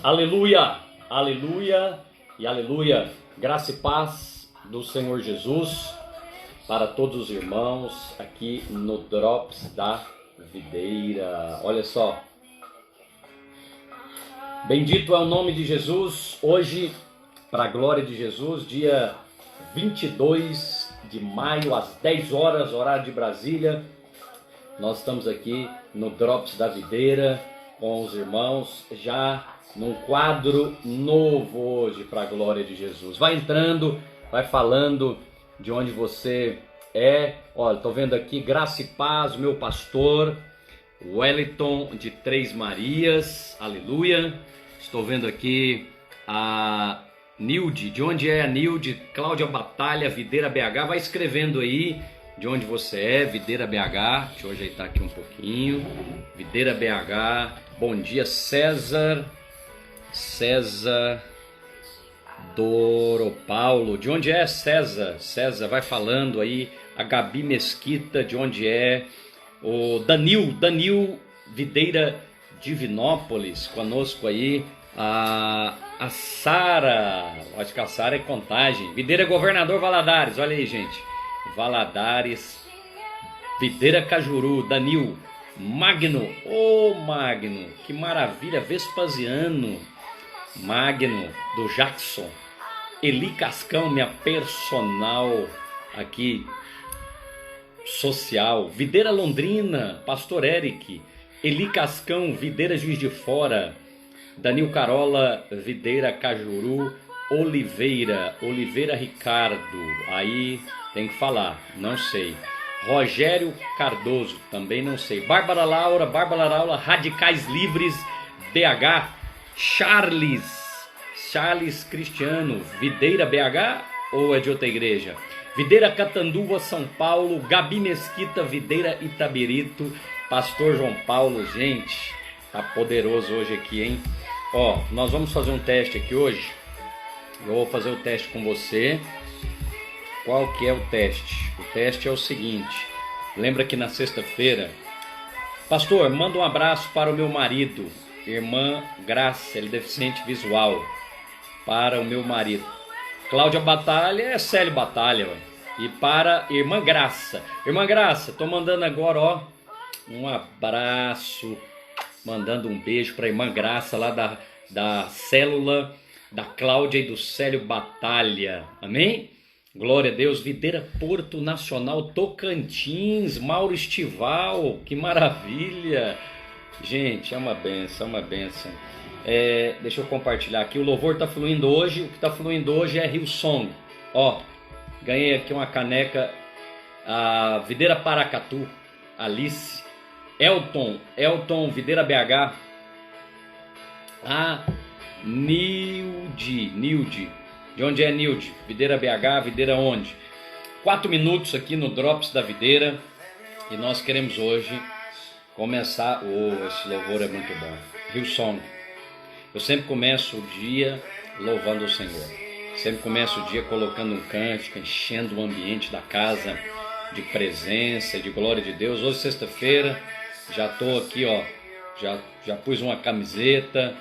Aleluia, aleluia e aleluia. Graça e paz do Senhor Jesus para todos os irmãos aqui no Drops da Videira. Olha só. Bendito é o nome de Jesus. Hoje, para a glória de Jesus, dia 22 de maio, às 10 horas, horário de Brasília. Nós estamos aqui no Drops da Videira com os irmãos, já num quadro novo hoje, para a glória de Jesus. Vai entrando, vai falando de onde você é. Olha, estou vendo aqui, Graça e Paz, meu pastor, Wellington de Três Marias, aleluia. Estou vendo aqui a Nilde, de onde é a Nilde? Cláudia Batalha, Videira BH, vai escrevendo aí de onde você é, Videira BH, deixa eu ajeitar aqui um pouquinho, Videira BH, bom dia César Doro Paulo, de onde é César? Vai falando aí, a Gabi Mesquita, de onde é, o Danil Videira Divinópolis, conosco aí, a Sara, acho que a Sara é Contagem, Videira Governador Valadares, olha aí gente, Valadares, Videira Cajuru, Danil, Magno, Magno, que maravilha, Vespasiano, Magno, do Jackson, Eli Cascão, minha personal aqui, social, Videira Londrina, Pastor Eric, Eli Cascão, Videira Juiz de Fora, Danil Carola, Videira Cajuru, Oliveira Ricardo, aí tem que falar, não sei. Rogério Cardoso, também não sei. Bárbara Laura, Radicais Livres, BH. Charles Cristiano, Videira BH ou é de outra igreja? Videira Catanduva, São Paulo. Gabi Mesquita, Videira Itabirito. Pastor João Paulo, gente, tá poderoso hoje aqui, hein? Ó, nós vamos fazer um teste aqui hoje. Eu vou fazer o teste com você. Qual que é o teste? O teste é o seguinte, lembra que na sexta-feira, pastor, manda um abraço para o meu marido, irmã Graça, ele é deficiente visual, para o meu marido. Cláudia Batalha é Célio Batalha, ué. E para irmã Graça, tô mandando agora, ó, um abraço, mandando um beijo para a irmã Graça lá da célula da Cláudia e do Célio Batalha, amém? Glória a Deus. Videira Porto Nacional Tocantins, Mauro Estival, que maravilha, gente, é uma benção, deixa eu compartilhar aqui, o louvor está fluindo hoje, o que está fluindo hoje é Hillsong, ó, ganhei aqui uma caneca, a Videira Paracatu, Alice, Elton, Videira BH, a Nilde, de onde é Nilde? Videira BH, Videira onde? 4 minutos aqui no Drops da Videira, e nós queremos hoje começar, esse louvor é muito bom, Hillsong. Eu sempre começo o dia louvando o Senhor, sempre começo o dia colocando um cântico, enchendo o ambiente da casa de presença e de glória de Deus. Hoje sexta-feira, já estou aqui, ó, já pus uma camiseta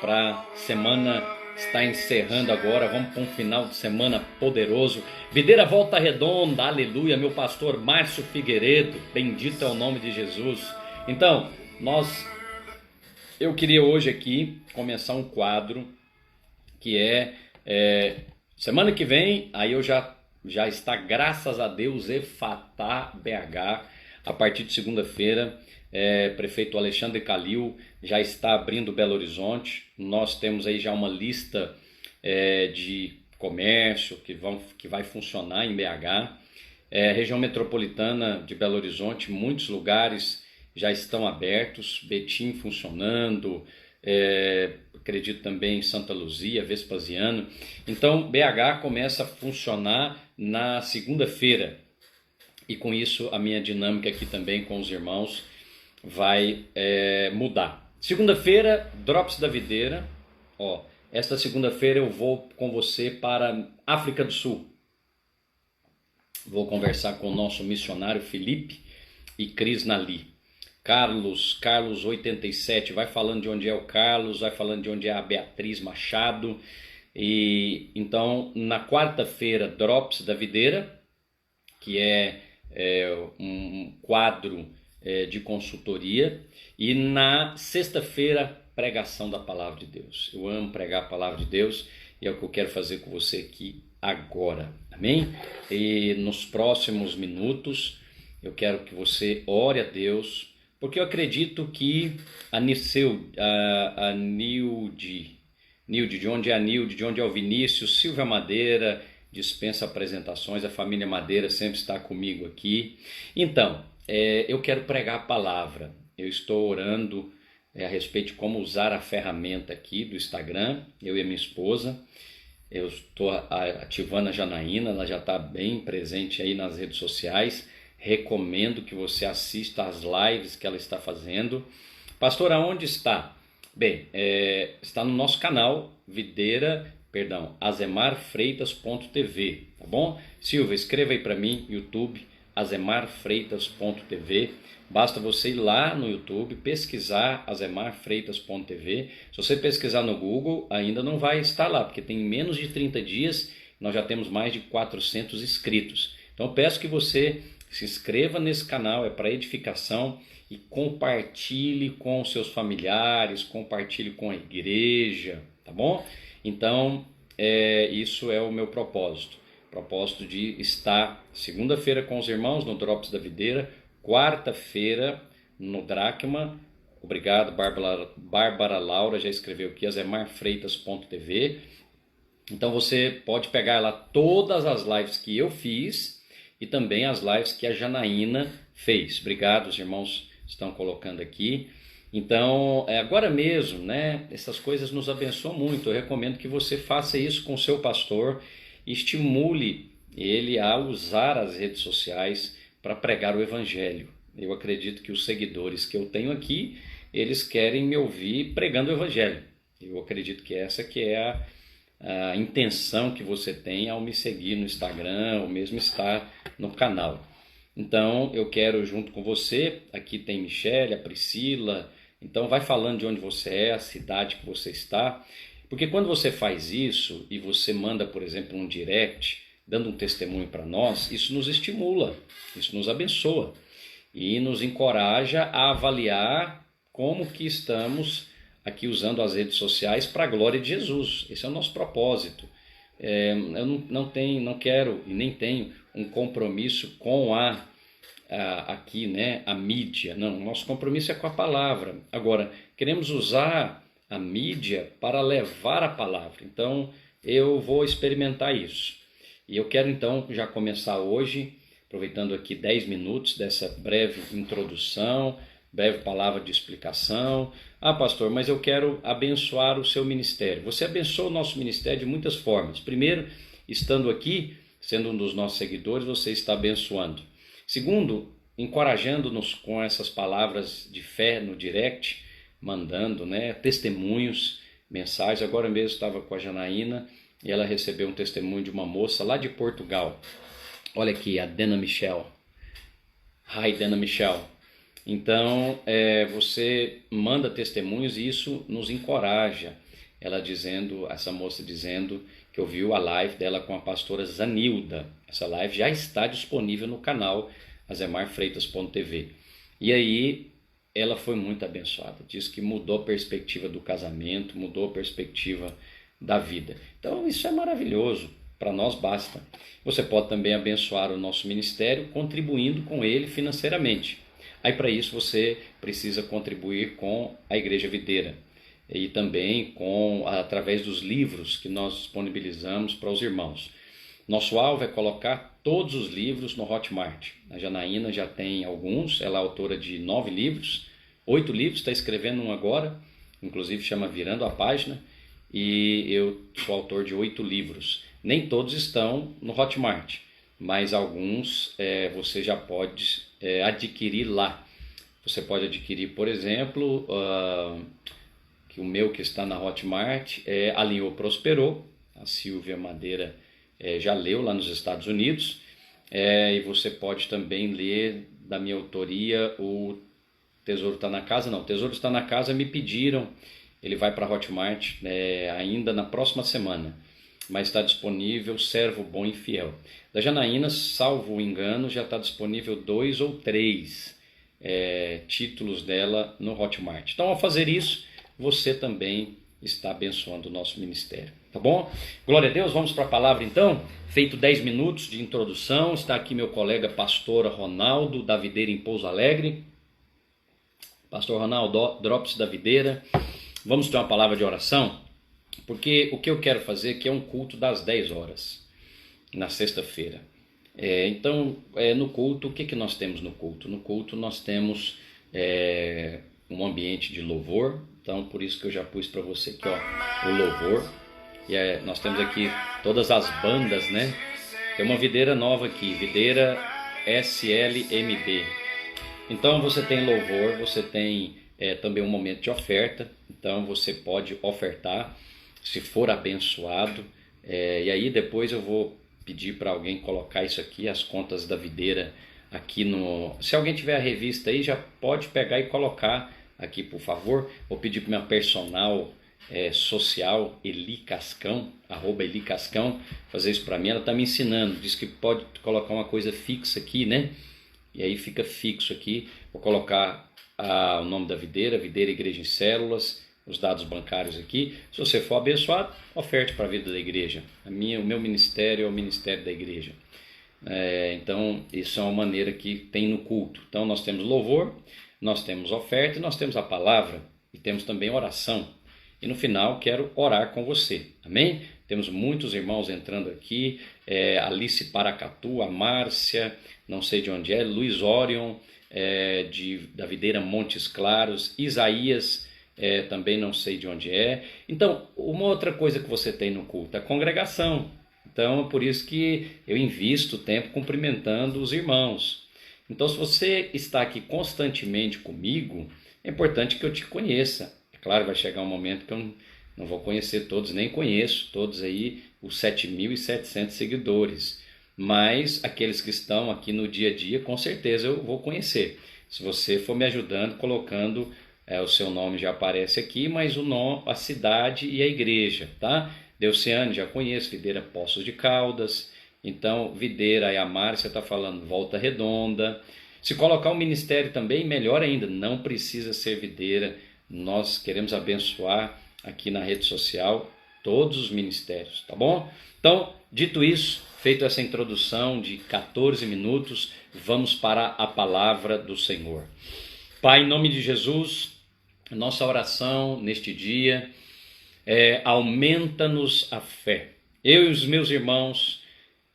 para semana está encerrando agora, vamos para um final de semana poderoso. Videira Volta Redonda, aleluia, meu pastor Márcio Figueiredo, bendito é o nome de Jesus. Então, eu queria hoje aqui começar um quadro que semana que vem, aí eu já está, graças a Deus, Efatá BH, a partir de segunda-feira, prefeito Alexandre Calil já está abrindo Belo Horizonte. Nós temos aí já uma lista de comércio que vai funcionar em BH. Região metropolitana de Belo Horizonte, muitos lugares já estão abertos, Betim funcionando, acredito também em Santa Luzia, Vespasiano. Então BH começa a funcionar na segunda-feira, e com isso a minha dinâmica aqui também com os irmãos vai mudar. Segunda-feira, Drops da Videira. Ó, esta segunda-feira eu vou com você para África do Sul. Vou conversar com o nosso missionário Felipe e Cris Nali. Carlos 87, vai falando de onde é o Carlos, vai falando de onde é a Beatriz Machado. E então, na quarta-feira, Drops da Videira, que é um quadro de consultoria, e na sexta-feira, pregação da Palavra de Deus. Eu amo pregar a Palavra de Deus e é o que eu quero fazer com você aqui agora, amém? E nos próximos minutos eu quero que você ore a Deus, porque eu acredito que a Nilde, de onde é a Nilde, de onde é o Vinícius, Silvia Madeira, dispensa apresentações, a família Madeira sempre está comigo aqui. Então, eu quero pregar a palavra, eu estou orando a respeito de como usar a ferramenta aqui do Instagram, eu e a minha esposa. Eu estou ativando a Janaína, ela já está bem presente aí nas redes sociais. Recomendo que você assista às lives que ela está fazendo. Pastor, aonde está? Bem, está no nosso canal azemarfreitas.tv, tá bom? Silvia, escreva aí para mim, YouTube, azemarfreitas.tv. Basta você ir lá no YouTube, pesquisar azemarfreitas.tv. Se você pesquisar no Google, ainda não vai estar lá, porque tem menos de 30 dias, nós já temos mais de 400 inscritos. Então eu peço que você se inscreva nesse canal, é para edificação, e compartilhe com seus familiares, compartilhe com a igreja, tá bom? Então, isso é o meu propósito. Propósito de estar segunda-feira com os irmãos no Drops da Videira, quarta-feira no Dracma. Obrigado, Bárbara Laura já escreveu aqui, azemarfreitas.tv. Então você pode pegar lá todas as lives que eu fiz e também as lives que a Janaína fez. Obrigado, os irmãos estão colocando aqui. Então, agora mesmo, né, essas coisas nos abençoam muito. Eu recomendo que você faça isso com o seu pastor, estimule ele a usar as redes sociais para pregar o Evangelho. Eu acredito que os seguidores que eu tenho aqui, eles querem me ouvir pregando o Evangelho. Eu acredito que essa que é a intenção que você tem ao me seguir no Instagram, ou mesmo estar no canal. Então, eu quero junto com você, aqui tem Michele, a Priscila, então vai falando de onde você é, a cidade que você está, porque quando você faz isso e você manda, por exemplo, um direct, dando um testemunho para nós, isso nos estimula, isso nos abençoa e nos encoraja a avaliar como que estamos aqui usando as redes sociais para a glória de Jesus. Esse é o nosso propósito. Eu não quero e nem tenho um compromisso com aqui, né, a mídia. Não, nosso compromisso é com a palavra. Agora, queremos usar a mídia para levar a palavra. Então, eu vou experimentar isso. E eu quero então já começar hoje, aproveitando aqui 10 minutos dessa breve introdução, breve palavra de explicação. Ah, pastor, mas eu quero abençoar o seu ministério. Você abençoa o nosso ministério de muitas formas. Primeiro, estando aqui, sendo um dos nossos seguidores, você está abençoando. Segundo, encorajando-nos com essas palavras de fé no direct, mandando, né, testemunhos, mensagens. Agora mesmo estava com a Janaína e ela recebeu um testemunho de uma moça lá de Portugal. Olha aqui, a Dana Michel. Hi, Dana Michel. Então, você manda testemunhos e isso nos encoraja. Essa moça dizendo que ouviu a live dela com a pastora Zanilda. Essa live já está disponível no canal azemarfreitas.tv. E aí, ela foi muito abençoada. Diz que mudou a perspectiva do casamento, mudou a perspectiva da vida. Então, isso é maravilhoso. Para nós basta. Você pode também abençoar o nosso ministério contribuindo com ele financeiramente. Aí para isso você precisa contribuir com a Igreja Videira e também através dos livros que nós disponibilizamos para os irmãos. Nosso alvo é colocar todos os livros no Hotmart. A Janaína já tem alguns, ela é autora de 9 livros, 8 livros, está escrevendo um agora, inclusive chama Virando a Página, e eu sou autor de 8 livros. Nem todos estão no Hotmart, mas alguns você já pode adquirir lá. Você pode adquirir, por exemplo, que o meu que está na Hotmart Alinhou, Prosperou. A Silvia Madeira já leu lá nos Estados Unidos. E você pode também ler da minha autoria o Tesouro Está na Casa, não. Tesouro Está na Casa me pediram, ele vai para a Hotmart ainda na próxima semana, mas está disponível Servo Bom e Fiel. Da Janaína, salvo o engano, já está disponível 2 ou 3 títulos dela no Hotmart. Então, ao fazer isso, você também está abençoando o nosso ministério, tá bom? Glória a Deus, vamos para a palavra então. Feito 10 minutos de introdução, está aqui meu colega pastor Ronaldo da Videira em Pouso Alegre. Pastor Ronaldo, Drops da Videira. Vamos ter uma palavra de oração, porque o que eu quero fazer aqui é um culto das 10 horas, na sexta-feira. Então, no culto, o que nós temos no culto? No culto nós temos um ambiente de louvor, então por isso que eu já pus para você aqui, ó, o louvor. E nós temos aqui todas as bandas, né? Tem uma videira nova aqui, Videira SLMB. Então você tem louvor, você tem também um momento de oferta, então você pode ofertar, se for abençoado. E aí depois eu vou pedir para alguém colocar isso aqui, as contas da videira aqui no... Se alguém tiver a revista aí, já pode pegar e colocar aqui, por favor. Vou pedir para minha personal social, Eli Cascão, @Eli Cascão, fazer isso para mim. Ela está me ensinando, diz que pode colocar uma coisa fixa aqui, né? E aí fica fixo aqui. Vou colocar o nome da videira, Videira Igreja em Células, os dados bancários aqui. Se você for abençoado, oferte para a vida da igreja. O meu ministério é o ministério da igreja. Então, isso é uma maneira que tem no culto. Então, nós temos louvor, nós temos oferta, nós temos a palavra e temos também oração. E no final, quero orar com você. Amém? Temos muitos irmãos entrando aqui. Alice Paracatu, a Márcia, não sei de onde é, Luiz Orion, da Videira Montes Claros, Isaías, também não sei de onde é. Então, uma outra coisa que você tem no culto é a congregação. Então, é por isso que eu invisto tempo cumprimentando os irmãos. Então, se você está aqui constantemente comigo, é importante que eu te conheça. É claro, vai chegar um momento que eu não vou conhecer todos, nem conheço todos aí, os 7.700 seguidores. Mas aqueles que estão aqui no dia a dia, com certeza eu vou conhecer. Se você for me ajudando, colocando, o seu nome já aparece aqui, mas o nome, a cidade e a igreja, tá? Deuciane, já conheço, Videira Poços de Caldas. Então, Videira e a Márcia está falando Volta Redonda. Se colocar o ministério também, melhor ainda, não precisa ser Videira. Nós queremos abençoar aqui na rede social todos os ministérios, tá bom? Então, dito isso, feito essa introdução de 14 minutos, vamos para a palavra do Senhor. Pai, em nome de Jesus, nossa oração neste dia aumenta-nos a fé. Eu e os meus irmãos,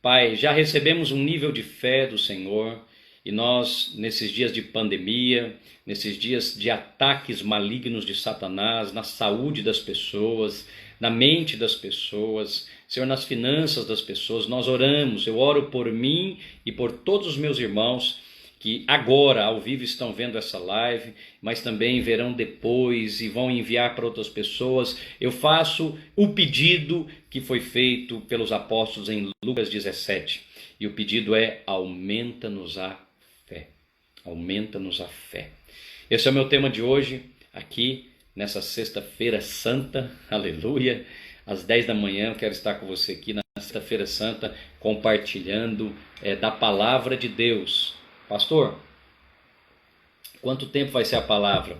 Pai, já recebemos um nível de fé do Senhor e nós, nesses dias de pandemia, nesses dias de ataques malignos de Satanás, na saúde das pessoas, na mente das pessoas, Senhor, nas finanças das pessoas, nós oramos. Eu oro por mim e por todos os meus irmãos que agora ao vivo estão vendo essa live, mas também verão depois e vão enviar para outras pessoas. Eu faço o pedido que foi feito pelos apóstolos em Lucas 17. E o pedido é: aumenta-nos a fé. Aumenta-nos a fé. Esse é o meu tema de hoje, aqui nessa sexta-feira santa, aleluia. Às 10 da manhã eu quero estar com você aqui na sexta-feira santa, compartilhando da palavra de Deus. Pastor, quanto tempo vai ser a palavra?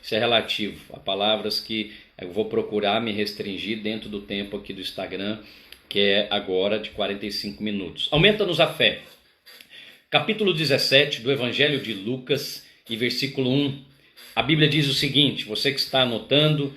Isso é relativo. Há palavras que eu vou procurar me restringir dentro do tempo aqui do Instagram, que é agora de 45 minutos. Aumenta-nos a fé. Capítulo 17 do Evangelho de Lucas e versículo 1. A Bíblia diz o seguinte, você que está anotando,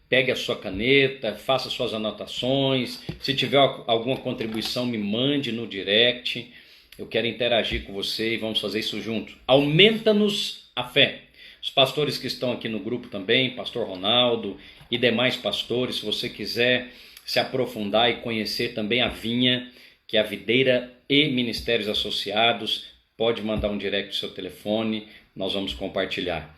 pegue a sua caneta, faça suas anotações. Se tiver alguma contribuição, me mande no direct. Eu quero interagir com você e vamos fazer isso junto. Aumenta-nos a fé. Os pastores que estão aqui no grupo também, pastor Ronaldo e demais pastores, se você quiser se aprofundar e conhecer também a Vinha, que é a Videira e Ministérios Associados, pode mandar um direct no seu telefone, nós vamos compartilhar.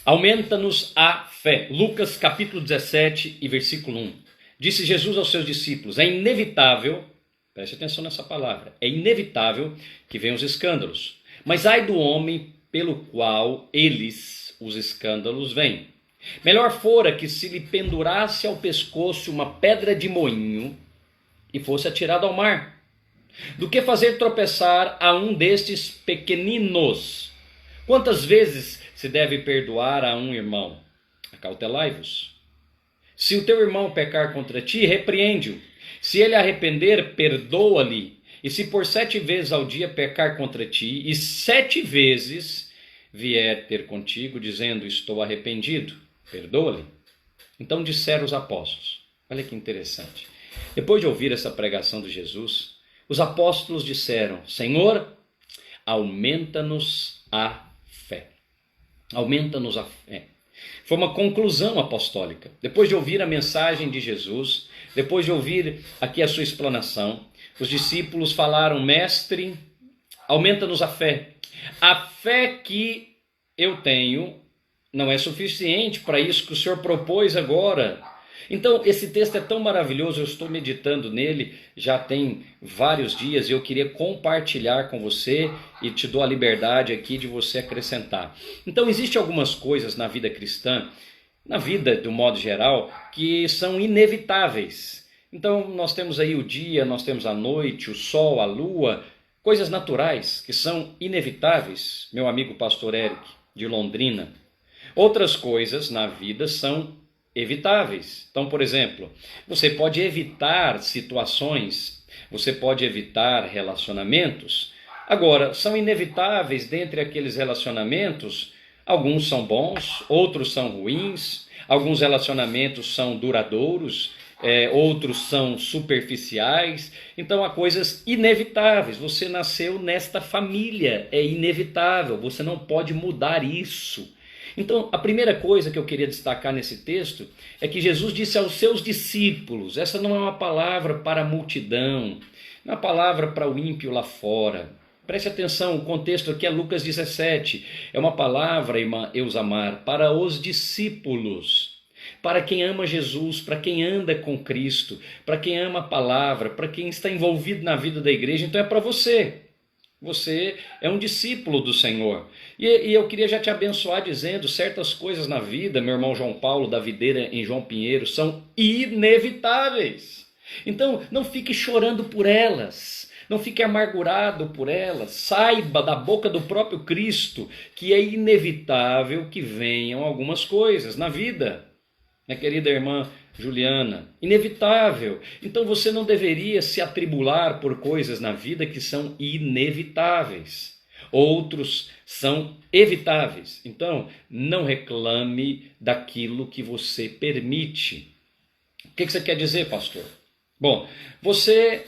Aumenta-nos a fé. Lucas capítulo 17 e versículo 1. Disse Jesus aos seus discípulos, é inevitável, preste atenção nessa palavra, é inevitável que venham os escândalos, mas ai do homem pelo qual eles, os escândalos, vêm. Melhor fora que se lhe pendurasse ao pescoço uma pedra de moinho e fosse atirado ao mar, do que fazer tropeçar a um destes pequeninos. Quantas vezes se deve perdoar a um irmão? Acautelai-vos. Se o teu irmão pecar contra ti, repreende-o. Se ele arrepender, perdoa-lhe. E se por 7 vezes ao dia pecar contra ti, e 7 vezes vier ter contigo, dizendo, estou arrependido, perdoa-lhe. Então disseram os apóstolos. Olha que interessante. Depois de ouvir essa pregação de Jesus, os apóstolos disseram, Senhor, aumenta-nos a fé. Aumenta-nos a fé. Foi uma conclusão apostólica. Depois de ouvir a mensagem de Jesus, depois de ouvir aqui a sua explanação, os discípulos falaram, mestre, aumenta-nos a fé. A fé que eu tenho não é suficiente para isso que o Senhor propôs agora. Então, esse texto é tão maravilhoso, eu estou meditando nele, já tem vários dias, e eu queria compartilhar com você, e te dou a liberdade aqui de você acrescentar. Então, existem algumas coisas na vida cristã, na vida do modo geral, que são inevitáveis. Então, nós temos aí o dia, nós temos a noite, o sol, a lua, coisas naturais que são inevitáveis, meu amigo pastor Eric, de Londrina. Outras coisas na vida são evitáveis. Então, por exemplo, você pode evitar situações, você pode evitar relacionamentos. Agora, são inevitáveis dentre aqueles relacionamentos, alguns são bons, outros são ruins, alguns relacionamentos são duradouros, outros são superficiais. Então há coisas inevitáveis. Você nasceu nesta família, é inevitável, você não pode mudar isso. Então, a primeira coisa que eu queria destacar nesse texto é que Jesus disse aos seus discípulos, essa não é uma palavra para a multidão, não é uma palavra para o ímpio lá fora. Preste atenção, o contexto aqui é Lucas 17, é uma palavra, irmã Eusamar, para os discípulos, para quem ama Jesus, para quem anda com Cristo, para quem ama a palavra, para quem está envolvido na vida da igreja, então é para você. Você é um discípulo do Senhor. E eu queria já te abençoar dizendo, certas coisas na vida, meu irmão João Paulo da Videira em João Pinheiro, são inevitáveis. Então, não fique chorando por elas. Não fique amargurado por elas. Saiba da boca do próprio Cristo que é inevitável que venham algumas coisas na vida. Minha querida irmã Juliana, inevitável. Então você não deveria se atribular por coisas na vida que são inevitáveis. Outros são evitáveis. Então não reclame daquilo que você permite. O que você quer dizer, pastor? Bom, você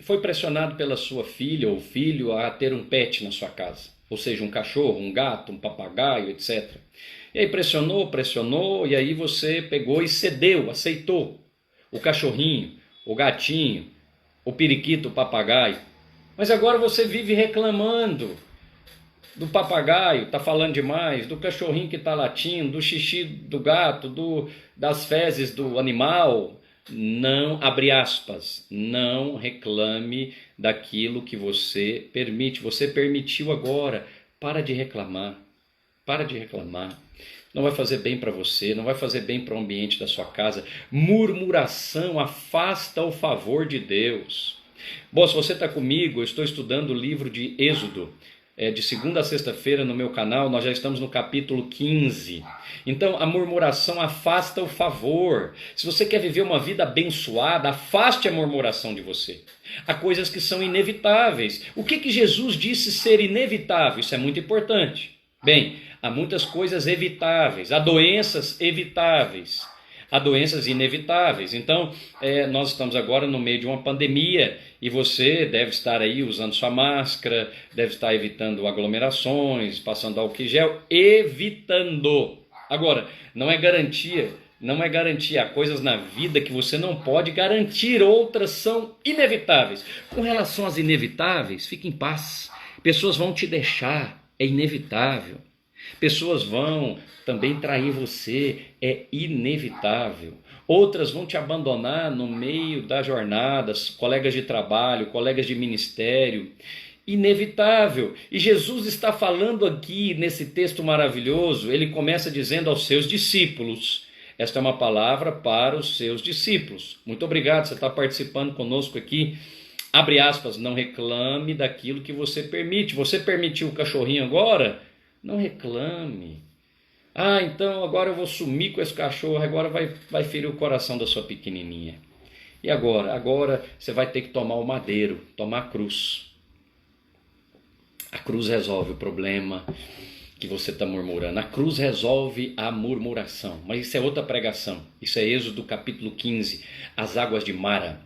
foi pressionado pela sua filha ou filho a ter um pet na sua casa. Ou seja, um cachorro, um gato, um papagaio, etc. E aí pressionou, e aí você pegou e cedeu, aceitou o cachorrinho, o gatinho, o periquito, o papagaio. Mas agora você vive reclamando do papagaio, está falando demais, do cachorrinho que está latindo, do xixi do gato, das fezes do animal. Não, abre aspas, não reclame daquilo que você permite. Você permitiu agora, para de reclamar, para de reclamar. Não vai fazer bem para você, não vai fazer bem para o ambiente da sua casa. Murmuração afasta o favor de Deus. Bom, se você está comigo, eu estou estudando o livro de Êxodo. De segunda a sexta-feira no meu canal, nós já estamos no capítulo 15. Então, a murmuração afasta o favor. Se você quer viver uma vida abençoada, afaste a murmuração de você. Há coisas que são inevitáveis. O que Jesus disse ser inevitável? Isso é muito importante. Bem, há muitas coisas evitáveis, há doenças evitáveis, há doenças inevitáveis. Então, nós estamos agora no meio de uma pandemia e você deve estar aí usando sua máscara, deve estar evitando aglomerações, passando álcool em gel, evitando. Agora, não é garantia, há coisas na vida que você não pode garantir, outras são inevitáveis. Com relação às inevitáveis, fique em paz, pessoas vão te deixar, é inevitável. Pessoas vão também trair você, é inevitável. Outras vão te abandonar no meio da jornada, colegas de trabalho, colegas de ministério. inevitável. E Jesus está falando aqui nesse texto maravilhoso, ele começa dizendo aos seus discípulos. Esta é uma palavra para os seus discípulos. Muito obrigado, você está participando conosco aqui. Abre aspas, não reclame daquilo que você permite. Você permitiu o cachorrinho agora? Não reclame. Ah, então agora eu vou sumir com esse cachorro, agora vai ferir o coração da sua pequenininha. E agora? Agora você vai ter que tomar o madeiro, tomar a cruz. A cruz resolve o problema que você está murmurando. A cruz resolve a murmuração. Mas isso é outra pregação. Isso é Êxodo capítulo 15, as águas de Mara.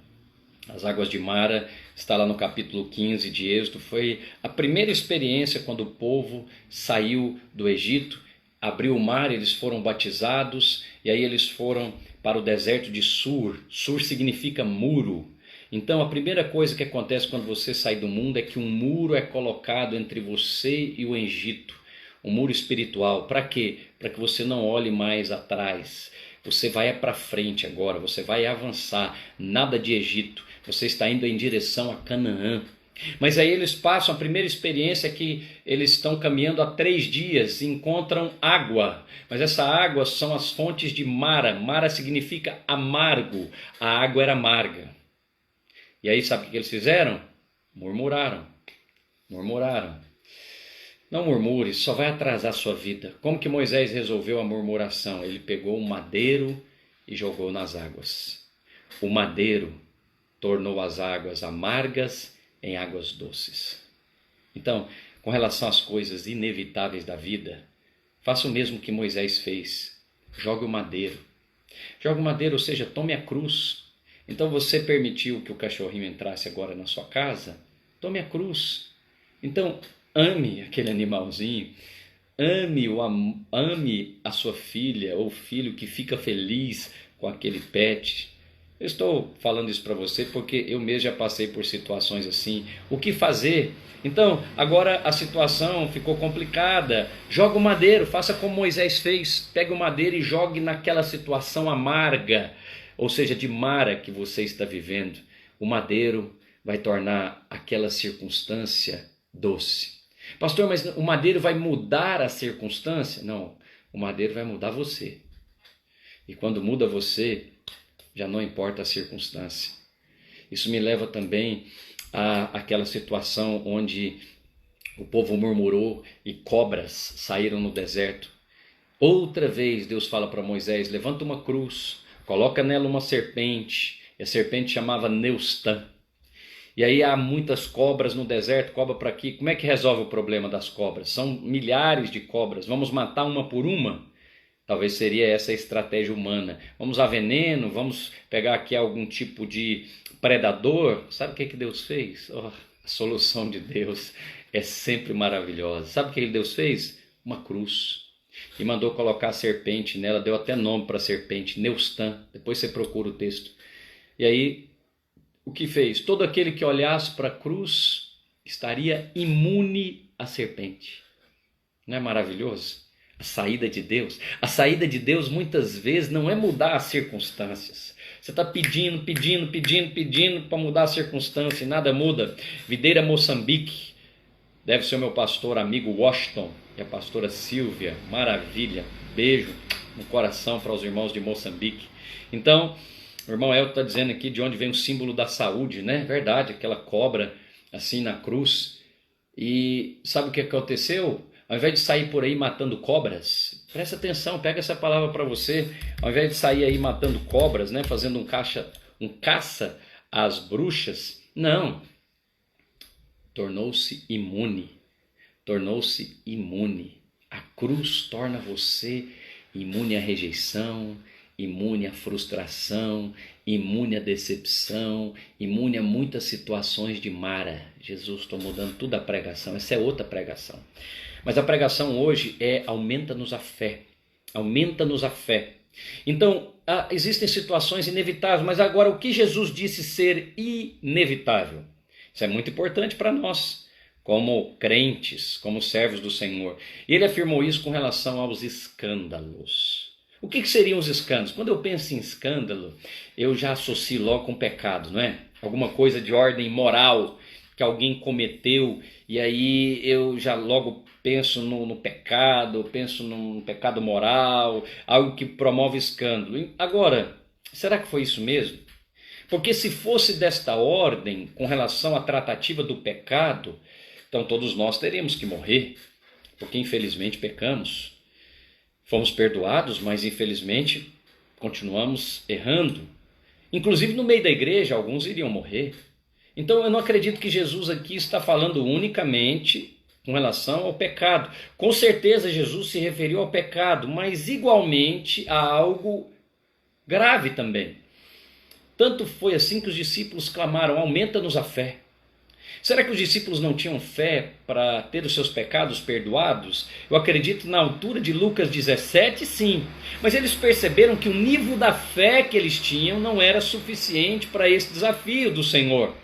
As águas de Mara está lá no capítulo 15 de Êxodo. Foi a primeira experiência quando o povo saiu do Egito, abriu o mar, eles foram batizados e aí eles foram para o deserto de Sur. Sur significa muro. Então a primeira coisa que acontece quando você sai do mundo é que um muro é colocado entre você e o Egito. Um muro espiritual. Para quê? Para que você não olhe mais atrás. Você vai para frente agora, você vai avançar. Nada de Egito. Você está indo em direção a Canaã. Mas aí eles passam, a primeira experiência é que eles estão caminhando há 3 dias e encontram água. Mas essa água são as fontes de Mara. Mara significa amargo. A água era amarga. E aí sabe o que eles fizeram? Murmuraram. Não murmure, só vai atrasar a sua vida. Como que Moisés resolveu a murmuração? Ele pegou um madeiro e jogou nas águas. O madeiro tornou as águas amargas em águas doces. Então, com relação às coisas inevitáveis da vida, faça o mesmo que Moisés fez. Jogue o madeiro. Jogue o madeiro, ou seja, tome a cruz. Então você permitiu que o cachorrinho entrasse agora na sua casa? Tome a cruz. Então, ame aquele animalzinho. Ame a sua filha ou filho que fica feliz com aquele pet. Eu estou falando isso para você porque eu mesmo já passei por situações assim. O que fazer? Então, agora a situação ficou complicada. Joga o madeiro, faça como Moisés fez. Pegue o madeiro e jogue naquela situação amarga, ou seja, de Mara que você está vivendo. O madeiro vai tornar aquela circunstância doce. Pastor, mas o madeiro vai mudar a circunstância? Não, o madeiro vai mudar você. E quando muda você, já não importa a circunstância. Isso me leva também àquela situação onde o povo murmurou e cobras saíram no deserto. Outra vez Deus fala para Moisés, levanta uma cruz, coloca nela uma serpente, e a serpente chamava Neustã. E aí há muitas cobras no deserto, cobra para aqui. Como é que resolve o problema das cobras? São milhares de cobras, vamos matar uma por uma? Talvez seria essa a estratégia humana. Vamos a veneno, vamos pegar aqui algum tipo de predador. Sabe o que Deus fez? A solução de Deus é sempre maravilhosa. Sabe o que Deus fez? Uma cruz. E mandou colocar a serpente nela, deu até nome para a serpente, Neustã. Depois você procura o texto. E aí, o que fez? Todo aquele que olhasse para a cruz estaria imune à serpente. Não é maravilhoso? A saída de Deus. A saída de Deus muitas vezes não é mudar as circunstâncias. Você está pedindo para mudar a circunstância e nada muda. Videira Moçambique, deve ser o meu pastor amigo Washington e a pastora Silvia. Maravilha, beijo no coração para os irmãos de Moçambique. Então, o irmão Elton está dizendo aqui de onde vem o símbolo da saúde, né? Verdade, aquela cobra assim na cruz. E sabe o que aconteceu? Ao invés de sair por aí matando cobras, presta atenção, pega essa palavra para você. Ao invés de sair aí matando cobras, né, fazendo um caça às bruxas, não. Tornou-se imune. A cruz torna você imune à rejeição, imune à frustração, imune à decepção, imune a muitas situações de Mara. Jesus, estou mudando tudo a pregação, essa é outra pregação. Mas a pregação hoje é aumenta-nos a fé. Aumenta-nos a fé. Então, existem situações inevitáveis, mas agora o que Jesus disse ser inevitável? Isso é muito importante para nós, como crentes, como servos do Senhor. E ele afirmou isso com relação aos escândalos. O que seriam os escândalos? Quando eu penso em escândalo, eu já associo logo com pecado, não é? Alguma coisa de ordem moral que alguém cometeu, e aí eu já logo penso no pecado, penso num pecado moral, algo que promove escândalo. Agora, será que foi isso mesmo? Porque se fosse desta ordem, com relação à tratativa do pecado, então todos nós teríamos que morrer, porque infelizmente pecamos. Fomos perdoados, mas infelizmente continuamos errando. Inclusive no meio da igreja, alguns iriam morrer. Então eu não acredito que Jesus aqui está falando unicamente com relação ao pecado. Com certeza Jesus se referiu ao pecado, mas igualmente a algo grave também. Tanto foi assim que os discípulos clamaram: aumenta-nos a fé. Será que os discípulos não tinham fé para ter os seus pecados perdoados? Eu acredito na altura de Lucas 17, sim. Mas eles perceberam que o nível da fé que eles tinham não era suficiente para esse desafio do Senhor.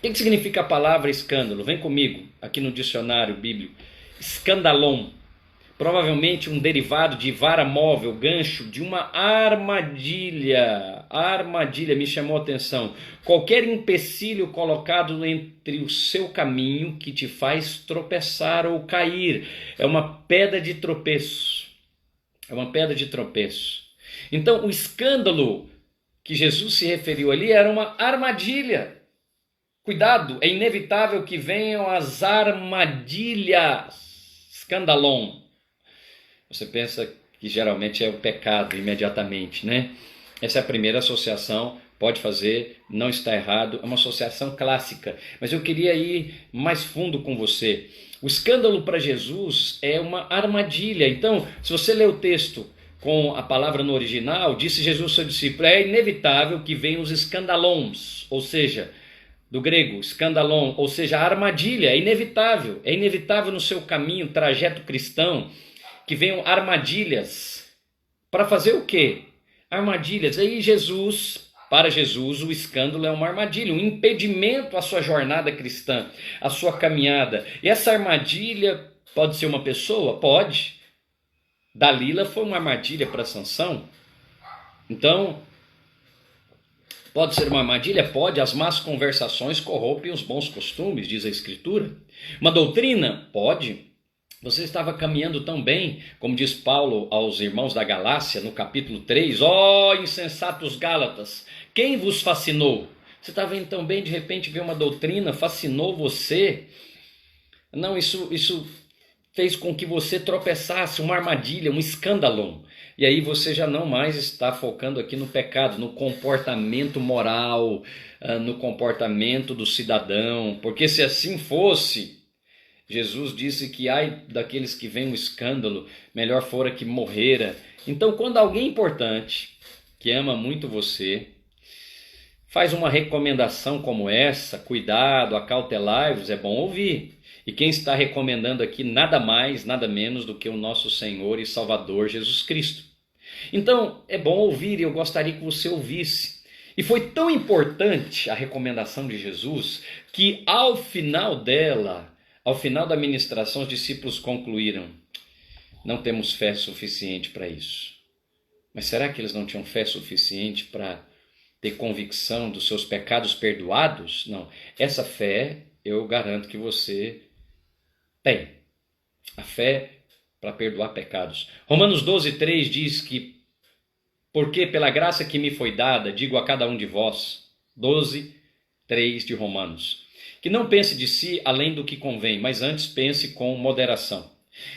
O que significa a palavra escândalo? Vem comigo, aqui no dicionário bíblico. Escandalon. Provavelmente um derivado de vara móvel, gancho, de uma armadilha. Armadilha me chamou a atenção. Qualquer empecilho colocado entre o seu caminho que te faz tropeçar ou cair. É uma pedra de tropeço. É uma pedra de tropeço. Então, o escândalo que Jesus se referiu ali era uma armadilha. Cuidado, é inevitável que venham as armadilhas. Escandalon. Você pensa que geralmente é o pecado imediatamente, né? Essa é a primeira associação, pode fazer, não está errado, é uma associação clássica. Mas eu queria ir mais fundo com você. O escândalo para Jesus é uma armadilha. Então, se você ler o texto com a palavra no original, disse Jesus ao seu discípulo: é inevitável que venham os escandalons, ou seja, do grego, escandalon, ou seja, a armadilha, é inevitável no seu caminho, trajeto cristão, que venham armadilhas. Para fazer o quê? Armadilhas. Aí para Jesus, o escândalo é uma armadilha, um impedimento à sua jornada cristã, à sua caminhada. E essa armadilha pode ser uma pessoa? Pode. Dalila foi uma armadilha para Sansão. Então, pode ser uma armadilha? Pode. As más conversações corrompem os bons costumes, diz a Escritura. Uma doutrina? Pode. Você estava caminhando tão bem, como diz Paulo aos irmãos da Galácia, no capítulo 3, ó insensatos Gálatas, quem vos fascinou? Você estava indo tão bem, de repente veio uma doutrina, fascinou você. Não, isso fez com que você tropeçasse, uma armadilha, um escândalo. E aí você já não mais está focando aqui no pecado, no comportamento moral, no comportamento do cidadão, porque se assim fosse, Jesus disse que ai daqueles que veem um escândalo, melhor fora que morrera. Então, quando alguém importante, que ama muito você, faz uma recomendação como essa, cuidado, acautelai-vos, é bom ouvir. E quem está recomendando aqui nada mais, nada menos do que o nosso Senhor e Salvador Jesus Cristo. Então, é bom ouvir e eu gostaria que você ouvisse. E foi tão importante a recomendação de Jesus que ao final da ministração, os discípulos concluíram: não temos fé suficiente para isso. Mas será que eles não tinham fé suficiente para ter convicção dos seus pecados perdoados? Não. Essa fé eu garanto que você tem. A fé para perdoar pecados. Romanos 12:3 diz que, porque pela graça que me foi dada, digo a cada um de vós, 12:3 de Romanos, que não pense de si além do que convém, mas antes pense com moderação,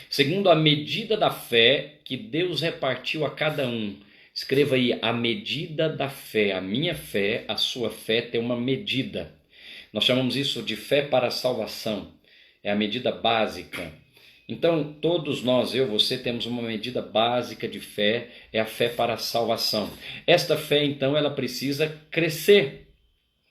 segundo a medida da fé que Deus repartiu a cada um. Escreva aí, a medida da fé. A minha fé, a sua fé tem uma medida. Nós chamamos isso de fé para a salvação. É a medida básica. Então, todos nós, eu, você, temos uma medida básica de fé, é a fé para a salvação. Esta fé, então, ela precisa crescer.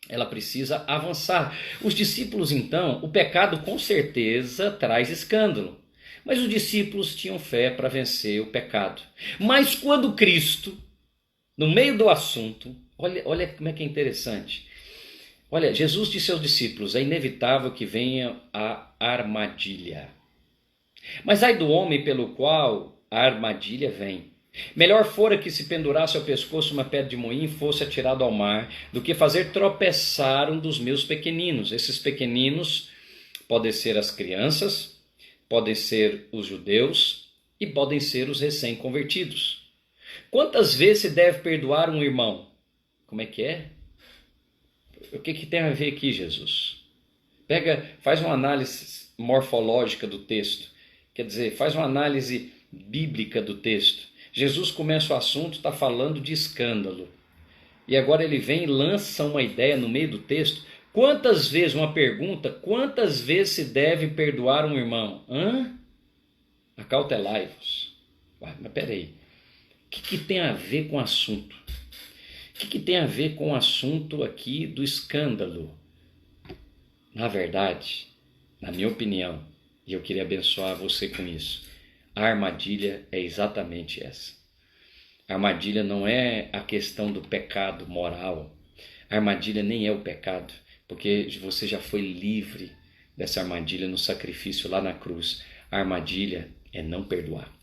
Ela precisa avançar. Os discípulos, então, o pecado com certeza traz escândalo. Mas os discípulos tinham fé para vencer o pecado. Mas quando Cristo, no meio do assunto, olha como é que é interessante. Olha, Jesus disse aos discípulos: é inevitável que venha a armadilha. Mas ai do homem pelo qual a armadilha vem. Melhor fora que se pendurasse ao pescoço uma pedra de moinho e fosse atirado ao mar, do que fazer tropeçar um dos meus pequeninos. Esses pequeninos podem ser as crianças, podem ser os judeus e podem ser os recém-convertidos. Quantas vezes se deve perdoar um irmão? Como é que é? O que tem a ver aqui, Jesus? Faz uma análise morfológica do texto, quer dizer, faz uma análise bíblica do texto. Jesus começa o assunto, está falando de escândalo. E agora ele vem e lança uma ideia no meio do texto. Quantas vezes, uma pergunta, quantas vezes se deve perdoar um irmão? Acautelai-vos. Mas peraí, o que tem a ver com o assunto? O que tem a ver com o assunto aqui do escândalo? Na verdade, na minha opinião, e eu queria abençoar você com isso, a armadilha é exatamente essa. A armadilha não é a questão do pecado moral. A armadilha nem é o pecado, porque você já foi livre dessa armadilha no sacrifício lá na cruz. A armadilha é não perdoar.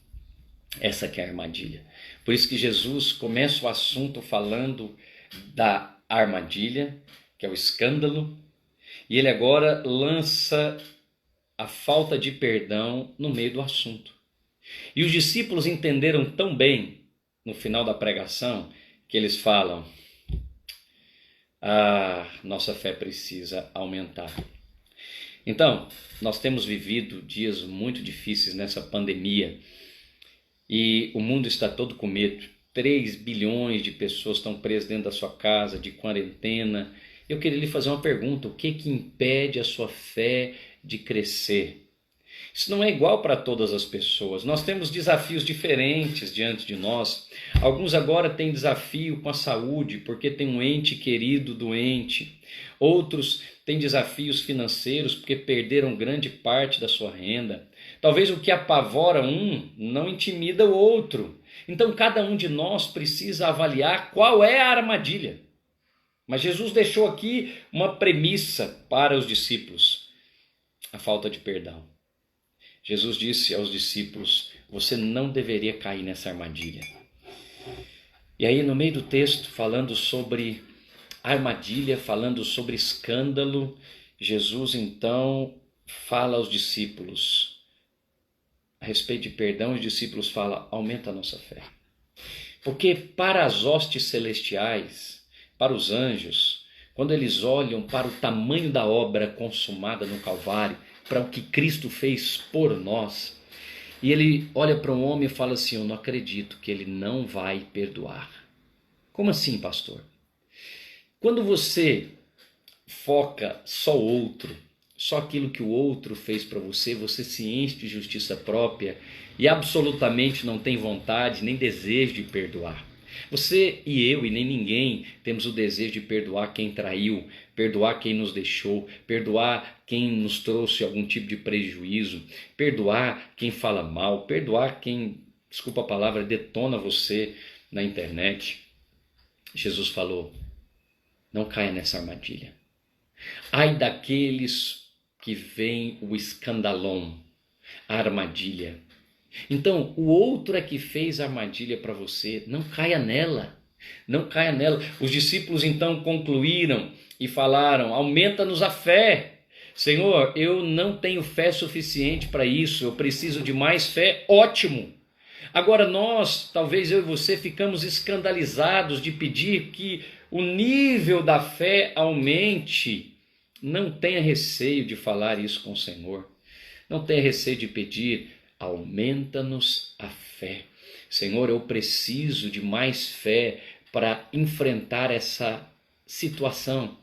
Essa que é a armadilha. Por isso que Jesus começa o assunto falando da armadilha, que é o escândalo, e ele agora lança a falta de perdão no meio do assunto. E os discípulos entenderam tão bem, no final da pregação, que eles falam: nossa fé precisa aumentar. Então, nós temos vivido dias muito difíceis nessa pandemia e o mundo está todo com medo. 3 bilhões de pessoas estão presas dentro da sua casa, de quarentena. Eu queria lhe fazer uma pergunta: o que impede a sua fé de crescer? Isso não é igual para todas as pessoas. Nós temos desafios diferentes diante de nós. Alguns agora têm desafio com a saúde, porque tem um ente querido doente. Outros têm desafios financeiros, porque perderam grande parte da sua renda. Talvez o que apavora um não intimida o outro. Então cada um de nós precisa avaliar qual é a armadilha. Mas Jesus deixou aqui uma premissa para os discípulos: a falta de perdão. Jesus disse aos discípulos: você não deveria cair nessa armadilha. E aí no meio do texto, falando sobre armadilha, falando sobre escândalo, Jesus então fala aos discípulos a respeito de perdão. Os discípulos falam: aumenta a nossa fé. Porque para as hostes celestiais, para os anjos, quando eles olham para o tamanho da obra consumada no Calvário, para o que Cristo fez por nós, e ele olha para um homem e fala assim: eu não acredito que ele não vai perdoar. Como assim, pastor? Quando você foca só o outro, só aquilo que o outro fez para você, você se enche de justiça própria e absolutamente não tem vontade nem desejo de perdoar. Você e eu e nem ninguém temos o desejo de perdoar quem traiu, perdoar quem nos deixou, perdoar quem nos trouxe algum tipo de prejuízo, perdoar quem fala mal, perdoar quem, desculpa a palavra, detona você na internet. Jesus falou: não caia nessa armadilha. Ai daqueles que veem o escandalon, a armadilha. Então, o outro é que fez a armadilha para você. Não caia nela. Não caia nela. Os discípulos então concluíram e falaram: aumenta-nos a fé. Senhor, eu não tenho fé suficiente para isso. Eu preciso de mais fé. Ótimo. Agora nós, talvez eu e você, ficamos escandalizados de pedir que o nível da fé aumente. Não tenha receio de falar isso com o Senhor. Não tenha receio de pedir: aumenta-nos a fé. Senhor, eu preciso de mais fé para enfrentar essa situação.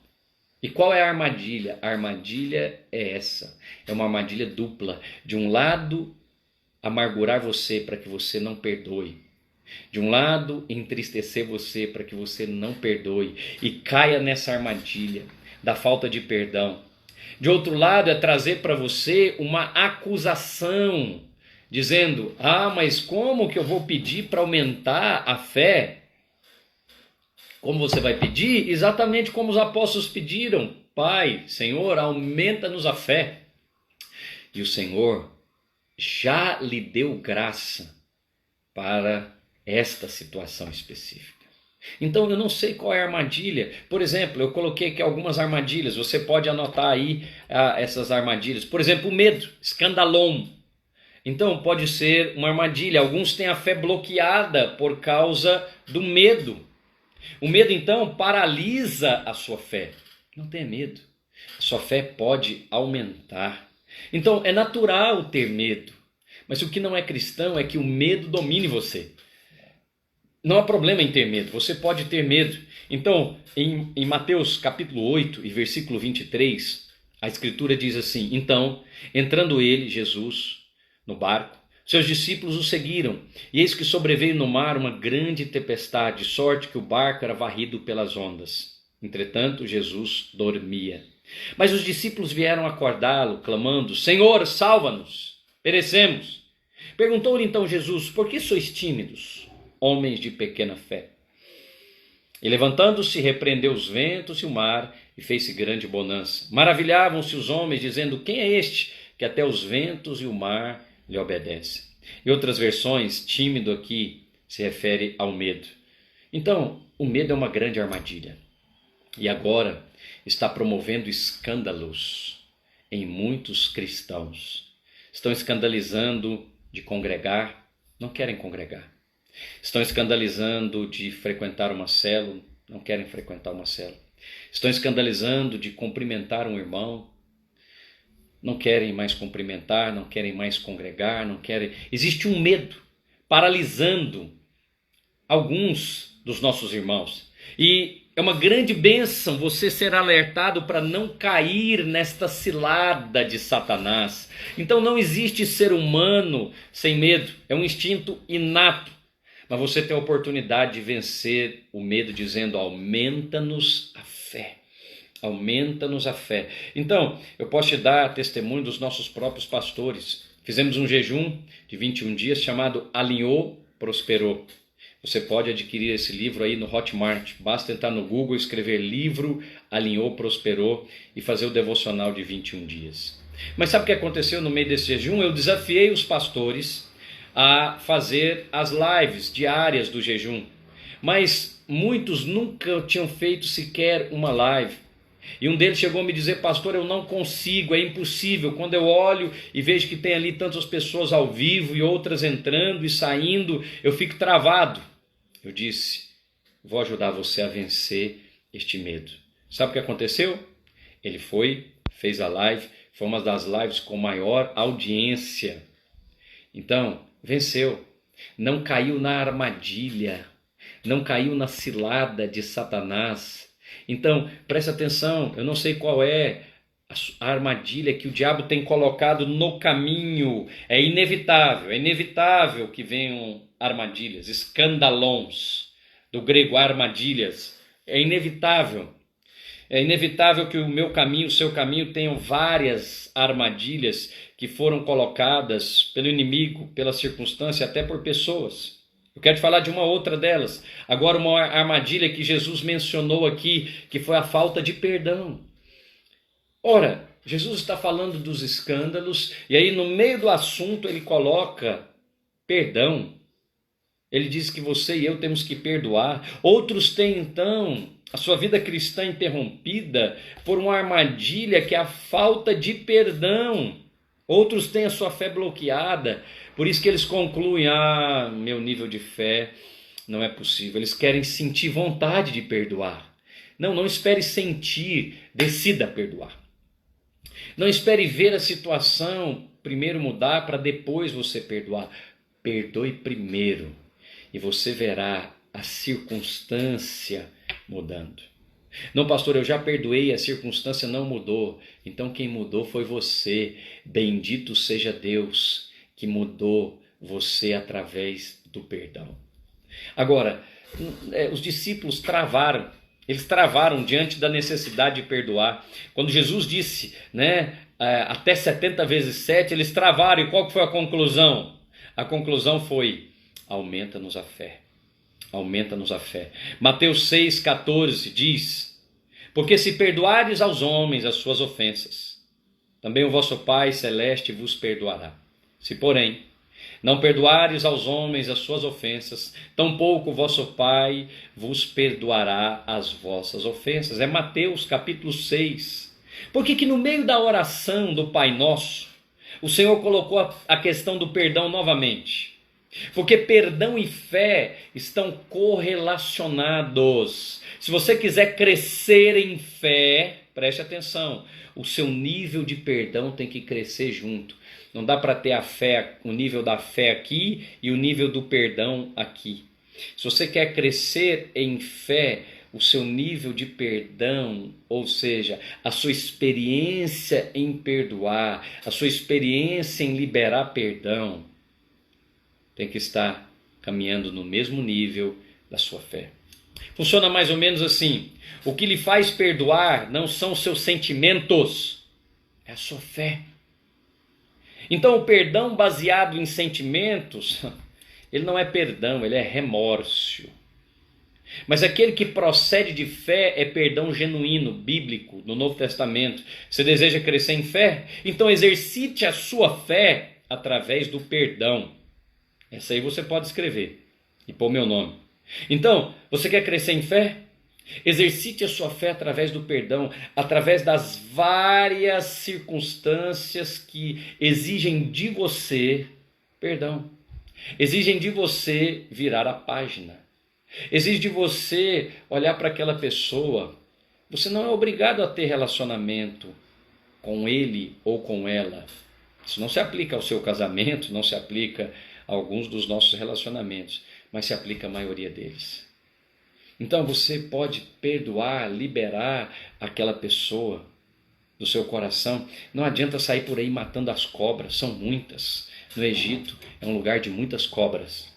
E qual é a armadilha? A armadilha é essa. É uma armadilha dupla. De um lado, amargurar você para que você não perdoe. De um lado, entristecer você para que você não perdoe e caia nessa armadilha da falta de perdão. De outro lado, é trazer para você uma acusação, dizendo: mas como que eu vou pedir para aumentar a fé? Como você vai pedir? Exatamente como os apóstolos pediram: Pai, Senhor, aumenta-nos a fé. E o Senhor já lhe deu graça para esta situação específica. Então eu não sei qual é a armadilha. Por exemplo, eu coloquei aqui algumas armadilhas, você pode anotar aí essas armadilhas. Por exemplo, o medo, escandalon. Então pode ser uma armadilha. Alguns têm a fé bloqueada por causa do medo. O medo então paralisa a sua fé. Não tenha medo, a sua fé pode aumentar. Então é natural ter medo, mas o que não é cristão é que o medo domine você. Não há problema em ter medo, você pode ter medo. Então, em Mateus capítulo 8 e versículo 23, a escritura diz assim: então, entrando ele, Jesus, no barco, seus discípulos o seguiram, e eis que sobreveio no mar uma grande tempestade, de sorte que o barco era varrido pelas ondas. Entretanto, Jesus dormia. Mas os discípulos vieram acordá-lo, clamando: Senhor, salva-nos, perecemos. Perguntou-lhe então Jesus: por que sois tímidos, homens de pequena fé? E levantando-se, repreendeu os ventos e o mar, e fez-se grande bonança. Maravilhavam-se os homens, dizendo: quem é este, que até os ventos e o mar lhe obedecem? Em outras versões, tímido aqui se refere ao medo. Então, o medo é uma grande armadilha. E agora está promovendo escândalos em muitos cristãos. Estão escandalizando de congregar, não querem congregar. Estão escandalizando de frequentar uma célula, não querem frequentar uma célula. Estão escandalizando de cumprimentar um irmão, não querem mais cumprimentar, não querem mais congregar, não querem. Existe um medo paralisando alguns dos nossos irmãos. E é uma grande bênção você ser alertado para não cair nesta cilada de Satanás. Então não existe ser humano sem medo, é um instinto inato. Mas você tem a oportunidade de vencer o medo dizendo: aumenta-nos a fé. Aumenta-nos a fé. Então, eu posso te dar testemunho dos nossos próprios pastores. Fizemos um jejum de 21 dias chamado Alinhou, Prosperou. Você pode adquirir esse livro aí no Hotmart. Basta entrar no Google, escrever livro Alinhou, Prosperou e fazer o devocional de 21 dias. Mas sabe o que aconteceu no meio desse jejum? Eu desafiei os pastores a fazer as lives diárias do jejum. Mas muitos nunca tinham feito sequer uma live. E um deles chegou a me dizer: pastor, eu não consigo, é impossível. Quando eu olho e vejo que tem ali tantas pessoas ao vivo e outras entrando e saindo, eu fico travado. Eu disse: vou ajudar você a vencer este medo. Sabe o que aconteceu? Ele fez a live, foi uma das lives com maior audiência. Então, venceu. Não caiu na armadilha, não caiu na cilada de Satanás. Então, preste atenção, eu não sei qual é a armadilha que o diabo tem colocado no caminho. É inevitável que venham armadilhas, escandalons, do grego armadilhas. É inevitável que o meu caminho, o seu caminho tenham várias armadilhas que foram colocadas pelo inimigo, pela circunstância, até por pessoas. Eu quero te falar de uma outra delas. Agora, uma armadilha que Jesus mencionou aqui, que foi a falta de perdão. Ora, Jesus está falando dos escândalos, e aí no meio do assunto ele coloca perdão. Ele diz que você e eu temos que perdoar. Outros têm então a sua vida cristã interrompida por uma armadilha que é a falta de perdão. Outros têm a sua fé bloqueada, por isso que eles concluem: meu nível de fé não é possível. Eles querem sentir vontade de perdoar. Não espere sentir, decida perdoar. Não espere ver a situação primeiro mudar para depois você perdoar. Perdoe primeiro e você verá a circunstância mudando. Não, pastor, eu já perdoei, a circunstância não mudou. Então quem mudou foi você. Bendito seja Deus que mudou você através do perdão. Agora, os discípulos travaram. Eles travaram diante da necessidade de perdoar. Quando Jesus disse, até 70 vezes 7, eles travaram. E qual foi a conclusão? A conclusão foi: aumenta-nos a fé. Aumenta-nos a fé. Mateus 6,14 diz: porque se perdoares aos homens as suas ofensas, também o vosso Pai Celeste vos perdoará. Se, porém, Não perdoares aos homens as suas ofensas, tampouco vosso Pai vos perdoará as vossas ofensas. É Mateus capítulo 6. Por que no meio da oração do Pai Nosso, o Senhor colocou a questão do perdão novamente? Porque perdão e fé estão correlacionados. Se você quiser crescer em fé, preste atenção, o seu nível de perdão tem que crescer junto. Não dá para ter a fé, o nível da fé aqui e o nível do perdão aqui. Se você quer crescer em fé, o seu nível de perdão, ou seja, a sua experiência em perdoar, a sua experiência em liberar perdão, tem que estar caminhando no mesmo nível da sua fé. Funciona mais ou menos assim: o que lhe faz perdoar não são os seus sentimentos, é a sua fé. Então o perdão baseado em sentimentos, ele não é perdão, ele é remorso. Mas aquele que procede de fé é perdão genuíno, bíblico, no Novo Testamento. Você deseja crescer em fé? Então exercite a sua fé através do perdão. Essa aí você pode escrever e pôr meu nome. Então, você quer crescer em fé? Exercite a sua fé através do perdão, através das várias circunstâncias que exigem de você perdão. Exigem de você virar a página. Exige de você olhar para aquela pessoa. Você não é obrigado a ter relacionamento com ele ou com ela. Isso não se aplica ao seu casamento, não se aplica a alguns dos nossos relacionamentos, mas se aplica à maioria deles. Então você pode perdoar, liberar aquela pessoa do seu coração. Não adianta sair por aí matando as cobras, são muitas. No Egito é um lugar de muitas cobras.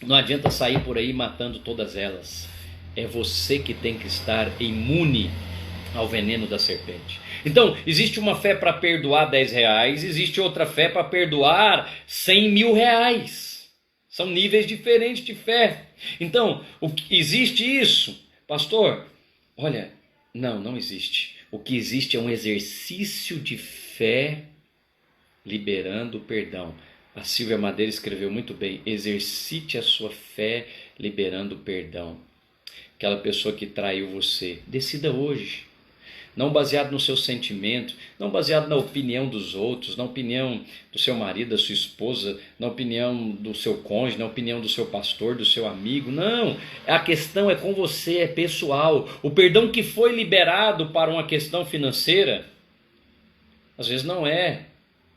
Não adianta sair por aí matando todas elas. É você que tem que estar imune ao veneno da serpente. Então, existe uma fé para perdoar 10 reais, existe outra fé para perdoar 100 mil reais. São níveis diferentes de fé. Então, existe isso? Pastor, olha, não existe. O que existe é um exercício de fé liberando perdão. A Silvia Madeira escreveu muito bem: exercite a sua fé liberando perdão. Aquela pessoa que traiu você, decida hoje. Não baseado no seu sentimento, não baseado na opinião dos outros, na opinião do seu marido, da sua esposa, na opinião do seu cônjuge, na opinião do seu pastor, do seu amigo. Não, a questão é com você, é pessoal. O perdão que foi liberado para uma questão financeira, às vezes não é,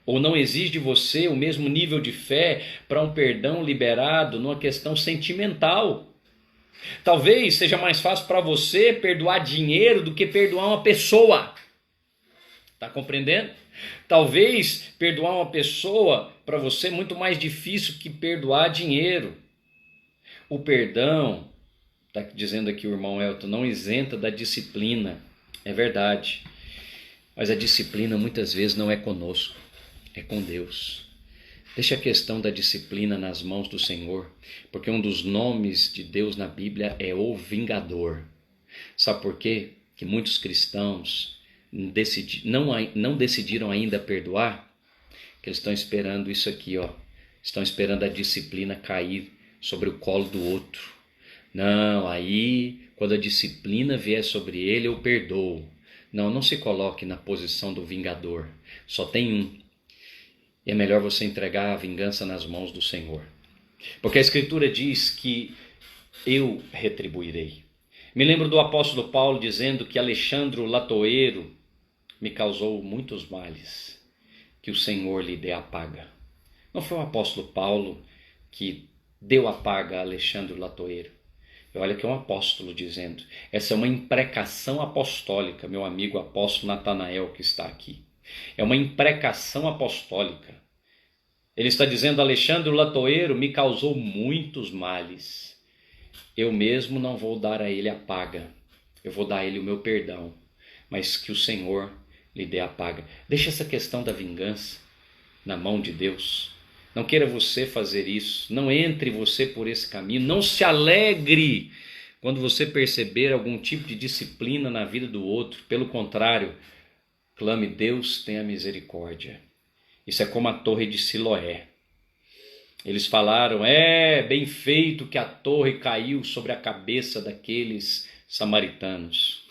ou não exige de você o mesmo nível de fé para um perdão liberado numa questão sentimental. Talvez seja mais fácil para você perdoar dinheiro do que perdoar uma pessoa. Está compreendendo? Talvez perdoar uma pessoa para você é muito mais difícil que perdoar dinheiro. O perdão, está dizendo aqui o irmão Elton, não isenta da disciplina. É verdade. Mas a disciplina muitas vezes não é conosco, é com Deus. Deixa a questão da disciplina nas mãos do Senhor, porque um dos nomes de Deus na Bíblia é o vingador. Sabe por quê? Que muitos cristãos não decidiram ainda perdoar, que eles estão esperando isso aqui, ó. Estão esperando a disciplina cair sobre o colo do outro. Não, aí quando a disciplina vier sobre ele, eu perdoo. Não se coloque na posição do vingador. Só tem um. E é melhor você entregar a vingança nas mãos do Senhor. Porque a Escritura diz que eu retribuirei. Me lembro do apóstolo Paulo dizendo que Alexandre o latoeiro me causou muitos males, que o Senhor lhe dê a paga. Não foi o apóstolo Paulo que deu a paga a Alexandre o latoeiro. Olha que é um apóstolo dizendo. Essa é uma imprecação apostólica, meu amigo apóstolo Natanael que está aqui. É uma imprecação apostólica. Ele está dizendo: Alexandre o latoeiro me causou muitos males. Eu mesmo não vou dar a ele a paga. Eu vou dar a ele o meu perdão. Mas que o Senhor lhe dê a paga. Deixa essa questão da vingança na mão de Deus. Não queira você fazer isso. Não entre você por esse caminho. Não se alegre quando você perceber algum tipo de disciplina na vida do outro. Pelo contrário, clame: Deus tenha misericórdia. Isso é como a torre de Siloé. Eles falaram, bem feito que a torre caiu sobre a cabeça daqueles samaritanos.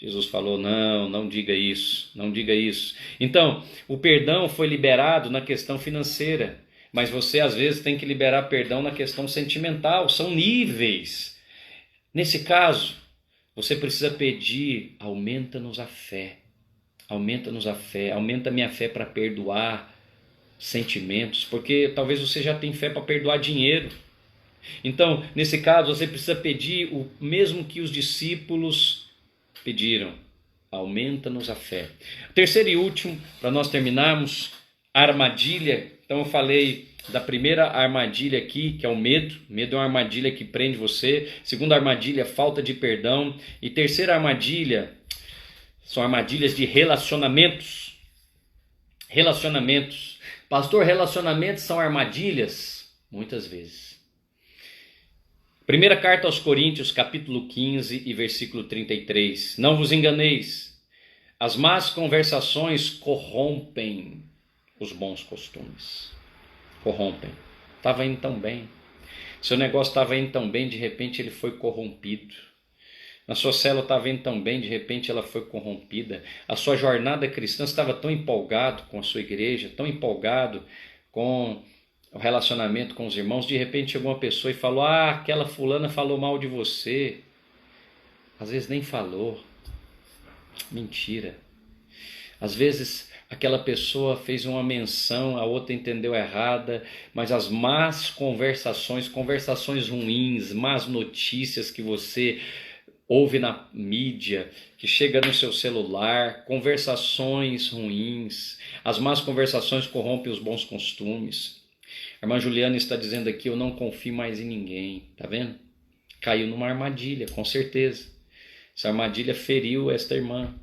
Jesus falou, não diga isso, não diga isso. Então, o perdão foi liberado na questão financeira, mas você às vezes tem que liberar perdão na questão sentimental, são níveis. Nesse caso, você precisa pedir, aumenta-nos a fé, aumenta minha fé para perdoar sentimentos, porque talvez você já tenha fé para perdoar dinheiro. Então, nesse caso, você precisa pedir o mesmo que os discípulos pediram, aumenta-nos a fé. Terceiro e último, para nós terminarmos, a armadilha. Então eu falei da primeira armadilha aqui, que é o medo. Medo é uma armadilha que prende você. Segunda armadilha, falta de perdão. E terceira armadilha, são armadilhas de relacionamentos. Relacionamentos. Pastor, relacionamentos são armadilhas? Muitas vezes. Primeira carta aos Coríntios, capítulo 15 e versículo 33. Não vos enganeis, as más conversações corrompem os bons costumes. Corrompem. Estava indo tão bem. Seu negócio estava indo tão bem, de repente ele foi corrompido. Na sua célula estava indo tão bem, de repente ela foi corrompida. A sua jornada cristã estava tão empolgado com a sua igreja, tão empolgado com o relacionamento com os irmãos, de repente chegou uma pessoa e falou, aquela fulana falou mal de você. Às vezes nem falou. Mentira. Às vezes aquela pessoa fez uma menção, a outra entendeu errada, mas as más conversações ruins, más notícias que você ouve na mídia, que chega no seu celular, conversações ruins, as más conversações corrompem os bons costumes. A irmã Juliana está dizendo aqui, eu não confio mais em ninguém, tá vendo? Caiu numa armadilha, com certeza. Essa armadilha feriu esta irmã.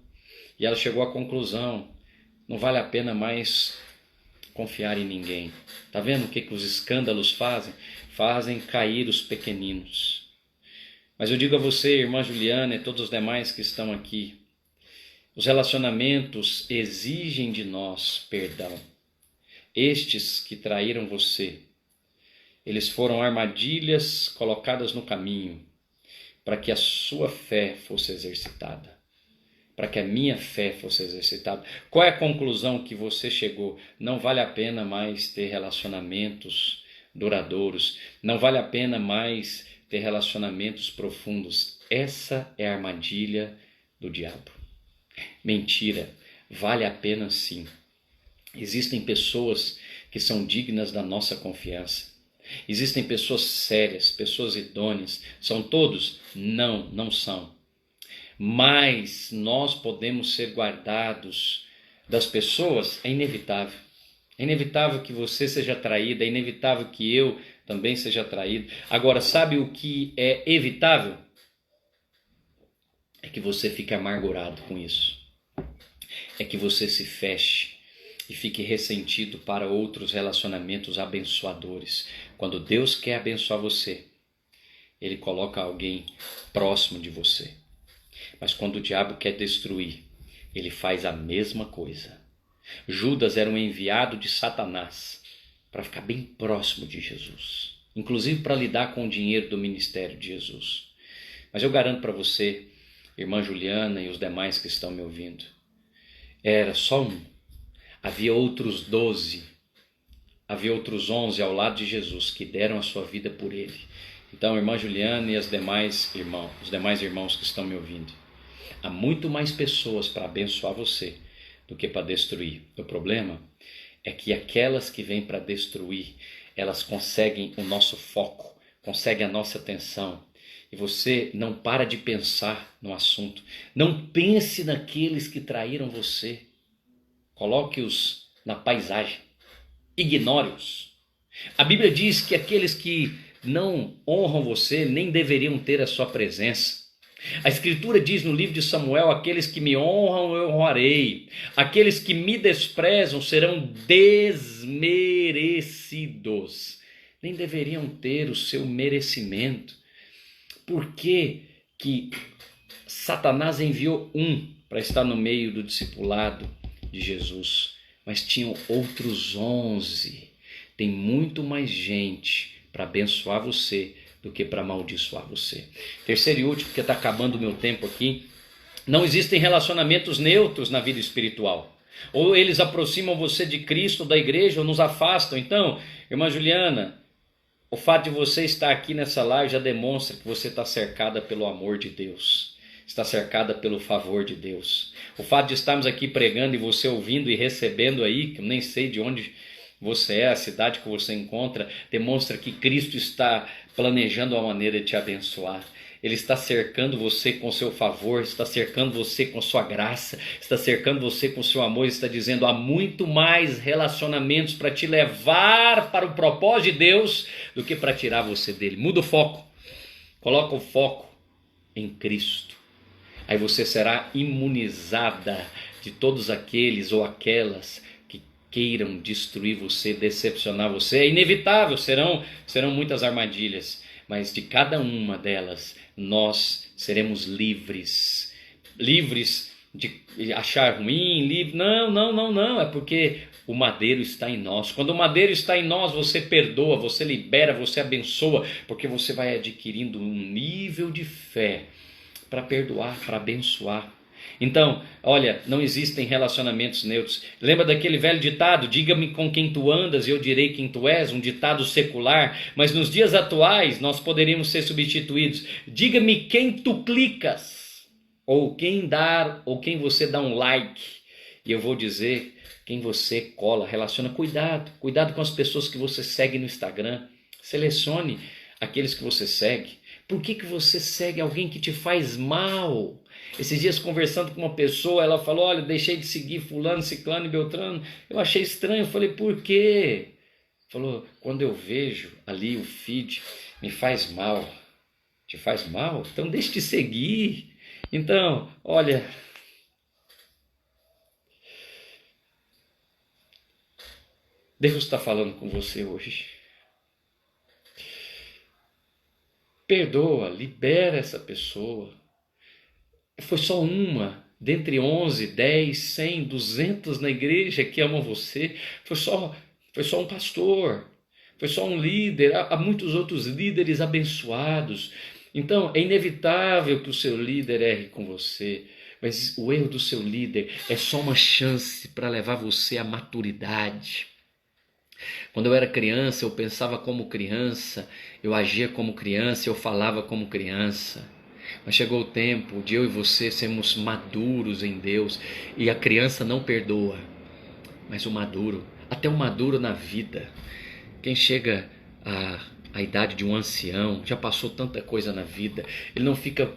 E ela chegou à conclusão, não vale a pena mais confiar em ninguém. Tá vendo o que os escândalos fazem? Fazem cair os pequeninos. Mas eu digo a você, irmã Juliana e todos os demais que estão aqui, os relacionamentos exigem de nós perdão. Estes que traíram você, eles foram armadilhas colocadas no caminho para que a sua fé fosse exercitada, para que a minha fé fosse exercitada. Qual é a conclusão que você chegou? Não vale a pena mais ter relacionamentos duradouros, não vale a pena mais ter relacionamentos profundos. Essa é a armadilha do diabo. Mentira, vale a pena sim. Existem pessoas que são dignas da nossa confiança. Existem pessoas sérias, pessoas idôneas. São todos? Não, não são. Mas nós podemos ser guardados das pessoas, é inevitável. É inevitável que você seja traído, é inevitável que eu também seja traído. Agora, sabe o que é evitável? É que você fique amargurado com isso. É que você se feche e fique ressentido para outros relacionamentos abençoadores. Quando Deus quer abençoar você, Ele coloca alguém próximo de você. Mas quando o diabo quer destruir, ele faz a mesma coisa. Judas era um enviado de Satanás para ficar bem próximo de Jesus, inclusive para lidar com o dinheiro do ministério de Jesus. Mas eu garanto para você, irmã Juliana e os demais que estão me ouvindo, era só um. Havia outros 12, havia outros 11 ao lado de Jesus que deram a sua vida por ele. Então, irmã Juliana e os demais irmãos que estão me ouvindo, há muito mais pessoas para abençoar você do que para destruir. O problema é que aquelas que vêm para destruir, elas conseguem o nosso foco, conseguem a nossa atenção. E você não para de pensar no assunto. Não pense naqueles que traíram você. Coloque-os na paisagem. Ignore-os. A Bíblia diz que aqueles que não honram você nem deveriam ter a sua presença. A Escritura diz no livro de Samuel, aqueles que me honram eu honrarei, aqueles que me desprezam serão desmerecidos. Nem deveriam ter o seu merecimento. Por que que Satanás enviou um para estar no meio do discipulado de Jesus? mas tinham outros 11. Tem muito mais gente para abençoar você do que para amaldiçoar você. Terceiro e último, porque está acabando o meu tempo aqui. Não existem relacionamentos neutros na vida espiritual. Ou eles aproximam você de Cristo, da igreja, ou nos afastam. Então, irmã Juliana, o fato de você estar aqui nessa live já demonstra que você está cercada pelo amor de Deus. Está cercada pelo favor de Deus. O fato de estarmos aqui pregando e você ouvindo e recebendo aí, que eu nem sei de onde você é, a cidade que você encontra, demonstra que Cristo está planejando uma maneira de te abençoar. Ele está cercando você com seu favor, está cercando você com sua graça, está cercando você com seu amor, está dizendo: há muito mais relacionamentos para te levar para o propósito de Deus do que para tirar você dele. Muda o foco, coloca o foco em Cristo. Aí você será imunizada de todos aqueles ou aquelas que queiram destruir você, decepcionar você. É inevitável, serão muitas armadilhas, mas de cada uma delas nós seremos livres. Livres de achar ruim, não, é porque o madeiro está em nós. Quando o madeiro está em nós, você perdoa, você libera, você abençoa, porque você vai adquirindo um nível de fé para perdoar, para abençoar. Então, olha, não existem relacionamentos neutros. Lembra daquele velho ditado: diga-me com quem tu andas e eu direi quem tu és, um ditado secular, mas nos dias atuais nós poderíamos ser substituídos. Diga-me quem tu clicas, ou quem você dá um like, e eu vou dizer quem você cola, relaciona. Cuidado com as pessoas que você segue no Instagram. Selecione aqueles que você segue. Por que você segue alguém que te faz mal? Esses dias, conversando com uma pessoa, ela falou: olha, deixei de seguir fulano, ciclano e beltrano. Eu achei estranho, eu falei: por quê? Falou: quando eu vejo ali o feed, me faz mal. Te faz mal? Então deixe de seguir. Então, olha, Deus está falando com você hoje. Perdoa, libera essa pessoa. Foi só uma dentre 11, 10, 100, 200 na igreja que amam você. Foi só um pastor, foi só um líder. Há muitos outros líderes abençoados. Então é inevitável que o seu líder erre com você, mas o erro do seu líder é só uma chance para levar você à maturidade. Quando eu era criança, eu pensava como criança, eu agia como criança, eu falava como criança. Mas chegou o tempo de eu e você sermos maduros em Deus. E a criança não perdoa, mas o maduro, até o maduro na vida. Quem chega à idade de um ancião, já passou tanta coisa na vida, ele não fica...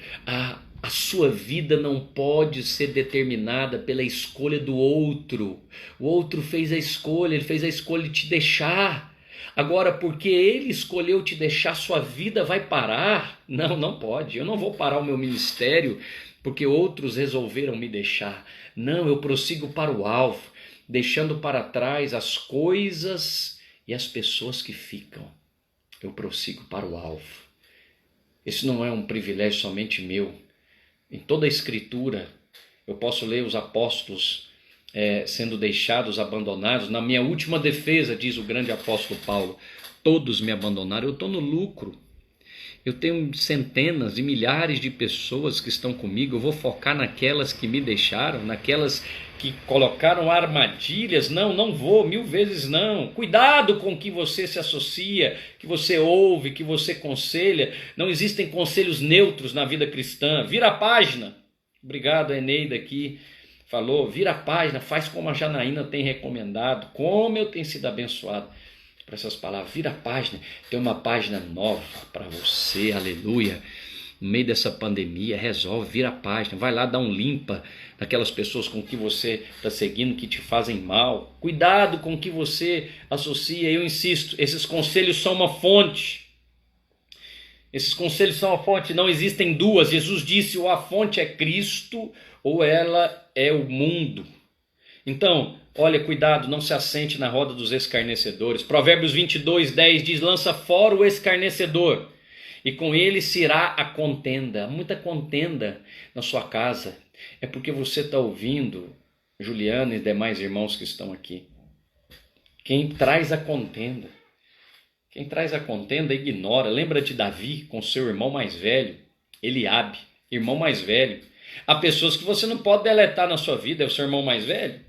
A sua vida não pode ser determinada pela escolha do outro. O outro fez a escolha, ele fez a escolha de te deixar. Agora, porque ele escolheu te deixar, sua vida vai parar? Não pode. Eu não vou parar o meu ministério porque outros resolveram me deixar. Não, eu prossigo para o alvo, deixando para trás as coisas e as pessoas que ficam. Eu prossigo para o alvo. Esse não é um privilégio somente meu. Em toda a Escritura, eu posso ler os apóstolos sendo deixados, abandonados. Na minha última defesa, diz o grande apóstolo Paulo, todos me abandonaram. Eu estou no lucro. Eu tenho centenas e milhares de pessoas que estão comigo. Eu vou focar naquelas que me deixaram, naquelas que colocaram armadilhas. Não vou, 1000 vezes não. Cuidado com que você se associa, que você ouve, que você conselha. Não existem conselhos neutros na vida cristã. Vira a página. Obrigado, a Eneida aqui falou. Vira a página, faz como a Janaína tem recomendado. Como eu tenho sido abençoado por essas palavras. Vira a página. Tem uma página nova para você. Aleluia. No meio dessa pandemia, resolve, vira a página, vai lá dar um limpa naquelas pessoas com que você está seguindo, que te fazem mal. Cuidado com o que você associa. Eu insisto, esses conselhos são uma fonte. Esses conselhos são uma fonte, não existem duas. Jesus disse: ou a fonte é Cristo, ou ela é o mundo. Então, olha, cuidado, não se assente na roda dos escarnecedores. Provérbios 22:10 diz: lança fora o escarnecedor, e com ele se irá a contenda. Muita contenda na sua casa. É porque você está ouvindo Juliana e demais irmãos que estão aqui. Quem traz a contenda ignora. Lembra de Davi com seu irmão mais velho, Eliabe, irmão mais velho. Há pessoas que você não pode deletar na sua vida. É o seu irmão mais velho?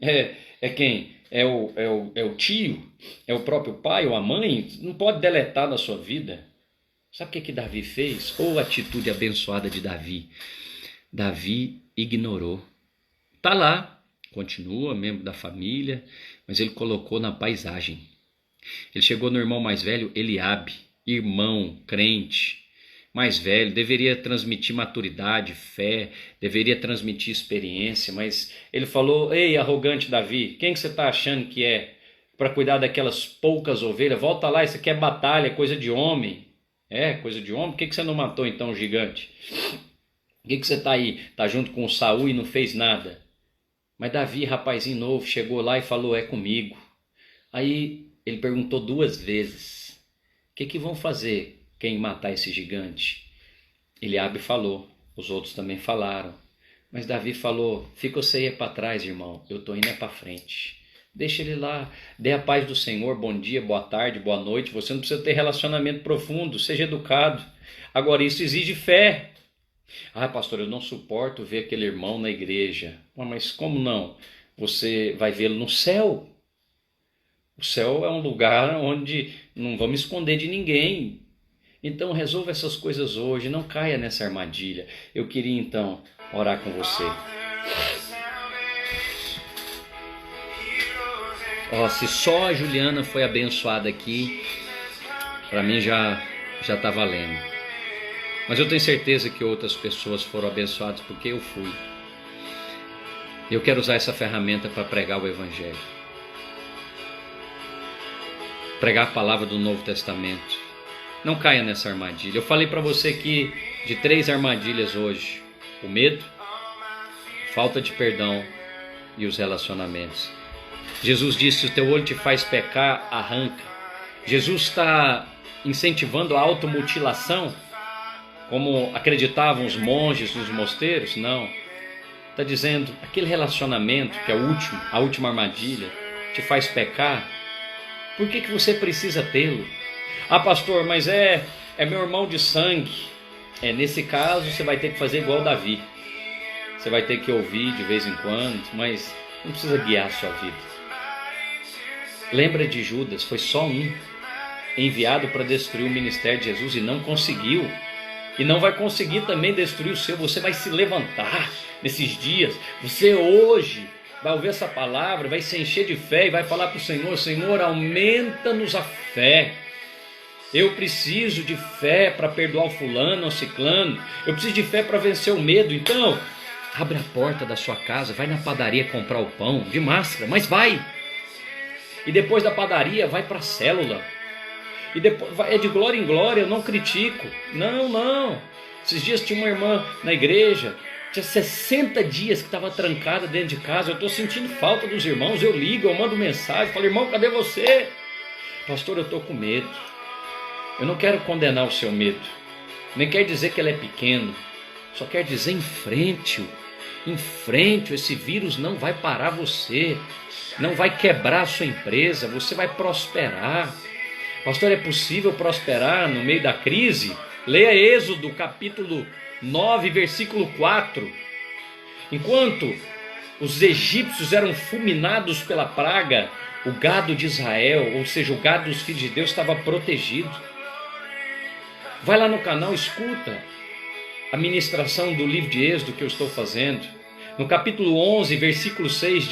É quem? É o tio? É o próprio pai ou a mãe? Não pode deletar na sua vida. Sabe o que Davi fez? Ou a atitude abençoada de Davi. Davi ignorou. Está lá, continua membro da família, mas ele colocou na paisagem. Ele chegou no irmão mais velho, Eliabe, irmão, crente, mais velho, deveria transmitir maturidade, fé, deveria transmitir experiência, mas ele falou: ei, arrogante Davi, quem que você está achando que é para cuidar daquelas poucas ovelhas? Volta lá, isso aqui é batalha, coisa de homem. É, coisa de homem? Por que você não matou então o gigante? Por que você está aí, está junto com o Saul e não fez nada? Mas Davi, rapazinho novo, chegou lá e falou: é comigo. Aí ele perguntou 2 vezes: o que vão fazer quem matar esse gigante? Eliabe falou, os outros também falaram. Mas Davi falou: fica você aí para trás, irmão, eu estou indo para frente. Deixa ele lá, dê a paz do Senhor, bom dia, boa tarde, boa noite. Você não precisa ter relacionamento profundo, seja educado. Agora isso exige fé. Ah, pastor, eu não suporto ver aquele irmão na igreja. Mas como não? Você vai vê-lo no céu. O céu é um lugar onde não vamos esconder de ninguém. Então resolva essas coisas hoje, não caia nessa armadilha. Eu queria então orar com você. Se só a Juliana foi abençoada aqui, para mim já está valendo. Mas eu tenho certeza que outras pessoas foram abençoadas porque eu fui. Eu quero usar essa ferramenta para pregar o Evangelho. Pregar a palavra do Novo Testamento. Não caia nessa armadilha. Eu falei para você aqui de 3 armadilhas hoje: o medo, falta de perdão e os relacionamentos. Jesus disse: se o teu olho te faz pecar, arranca. Jesus está incentivando a automutilação, como acreditavam os monges nos mosteiros? Não. Está dizendo: aquele relacionamento que é a última armadilha, te faz pecar. Por que você precisa tê-lo? Ah, pastor, mas é meu irmão de sangue. Nesse caso você vai ter que fazer igual Davi. Você vai ter que ouvir de vez em quando, mas não precisa guiar a sua vida. Lembra de Judas? Foi só um enviado para destruir o ministério de Jesus e não conseguiu. E não vai conseguir também destruir o seu. Você vai se levantar nesses dias. Você hoje vai ouvir essa palavra, vai se encher de fé e vai falar para o Senhor: Senhor, aumenta-nos a fé. Eu preciso de fé para perdoar o fulano ou ciclano. Eu preciso de fé para vencer o medo. Então, abre a porta da sua casa, vai na padaria comprar o pão de máscara, mas vai. E depois da padaria, vai para a célula. E depois é de glória em glória, eu não critico. Não. Esses dias tinha uma irmã na igreja, tinha 60 dias que estava trancada dentro de casa. Eu estou sentindo falta dos irmãos. Eu ligo, eu mando mensagem, falo: irmão, cadê você? Pastor, eu estou com medo. Eu não quero condenar o seu medo, nem quer dizer que ele é pequeno. Só quer dizer: enfrente-o. Esse vírus não vai parar você, não vai quebrar a sua empresa, você vai prosperar. Pastor, é possível prosperar no meio da crise? Leia Êxodo capítulo 9, versículo 4. Enquanto os egípcios eram fulminados pela praga, o gado de Israel, ou seja, o gado dos filhos de Deus, estava protegido. Vai lá no canal, escuta a ministração do livro de Êxodo que eu estou fazendo. No capítulo 11, versículo 6,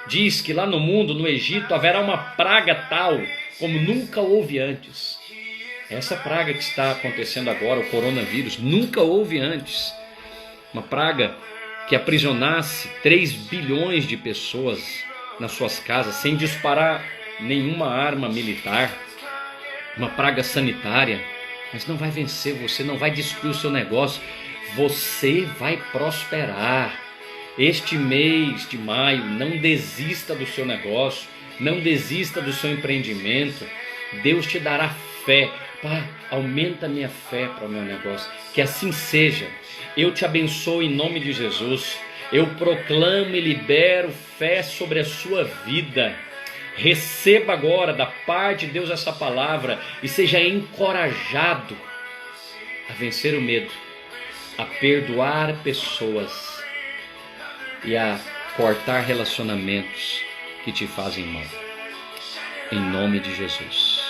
diz que lá no mundo, no Egito, haverá uma praga tal como nunca houve antes. Essa praga que está acontecendo agora, o coronavírus, nunca houve antes. Uma praga que aprisionasse 3 bilhões de pessoas nas suas casas, sem disparar nenhuma arma militar. Uma praga sanitária. Mas não vai vencer você, não vai destruir o seu negócio. Você vai prosperar. Este mês de maio, não desista do seu negócio, não desista do seu empreendimento. Deus te dará fé Pai, aumenta a minha fé para o meu negócio. Que assim seja. Eu te abençoo em nome de Jesus. Eu proclamo e libero fé sobre a sua vida. Receba agora da parte de Deus essa palavra e seja encorajado a vencer o medo, a perdoar pessoas e a cortar relacionamentos que te fazem mal. Em nome de Jesus.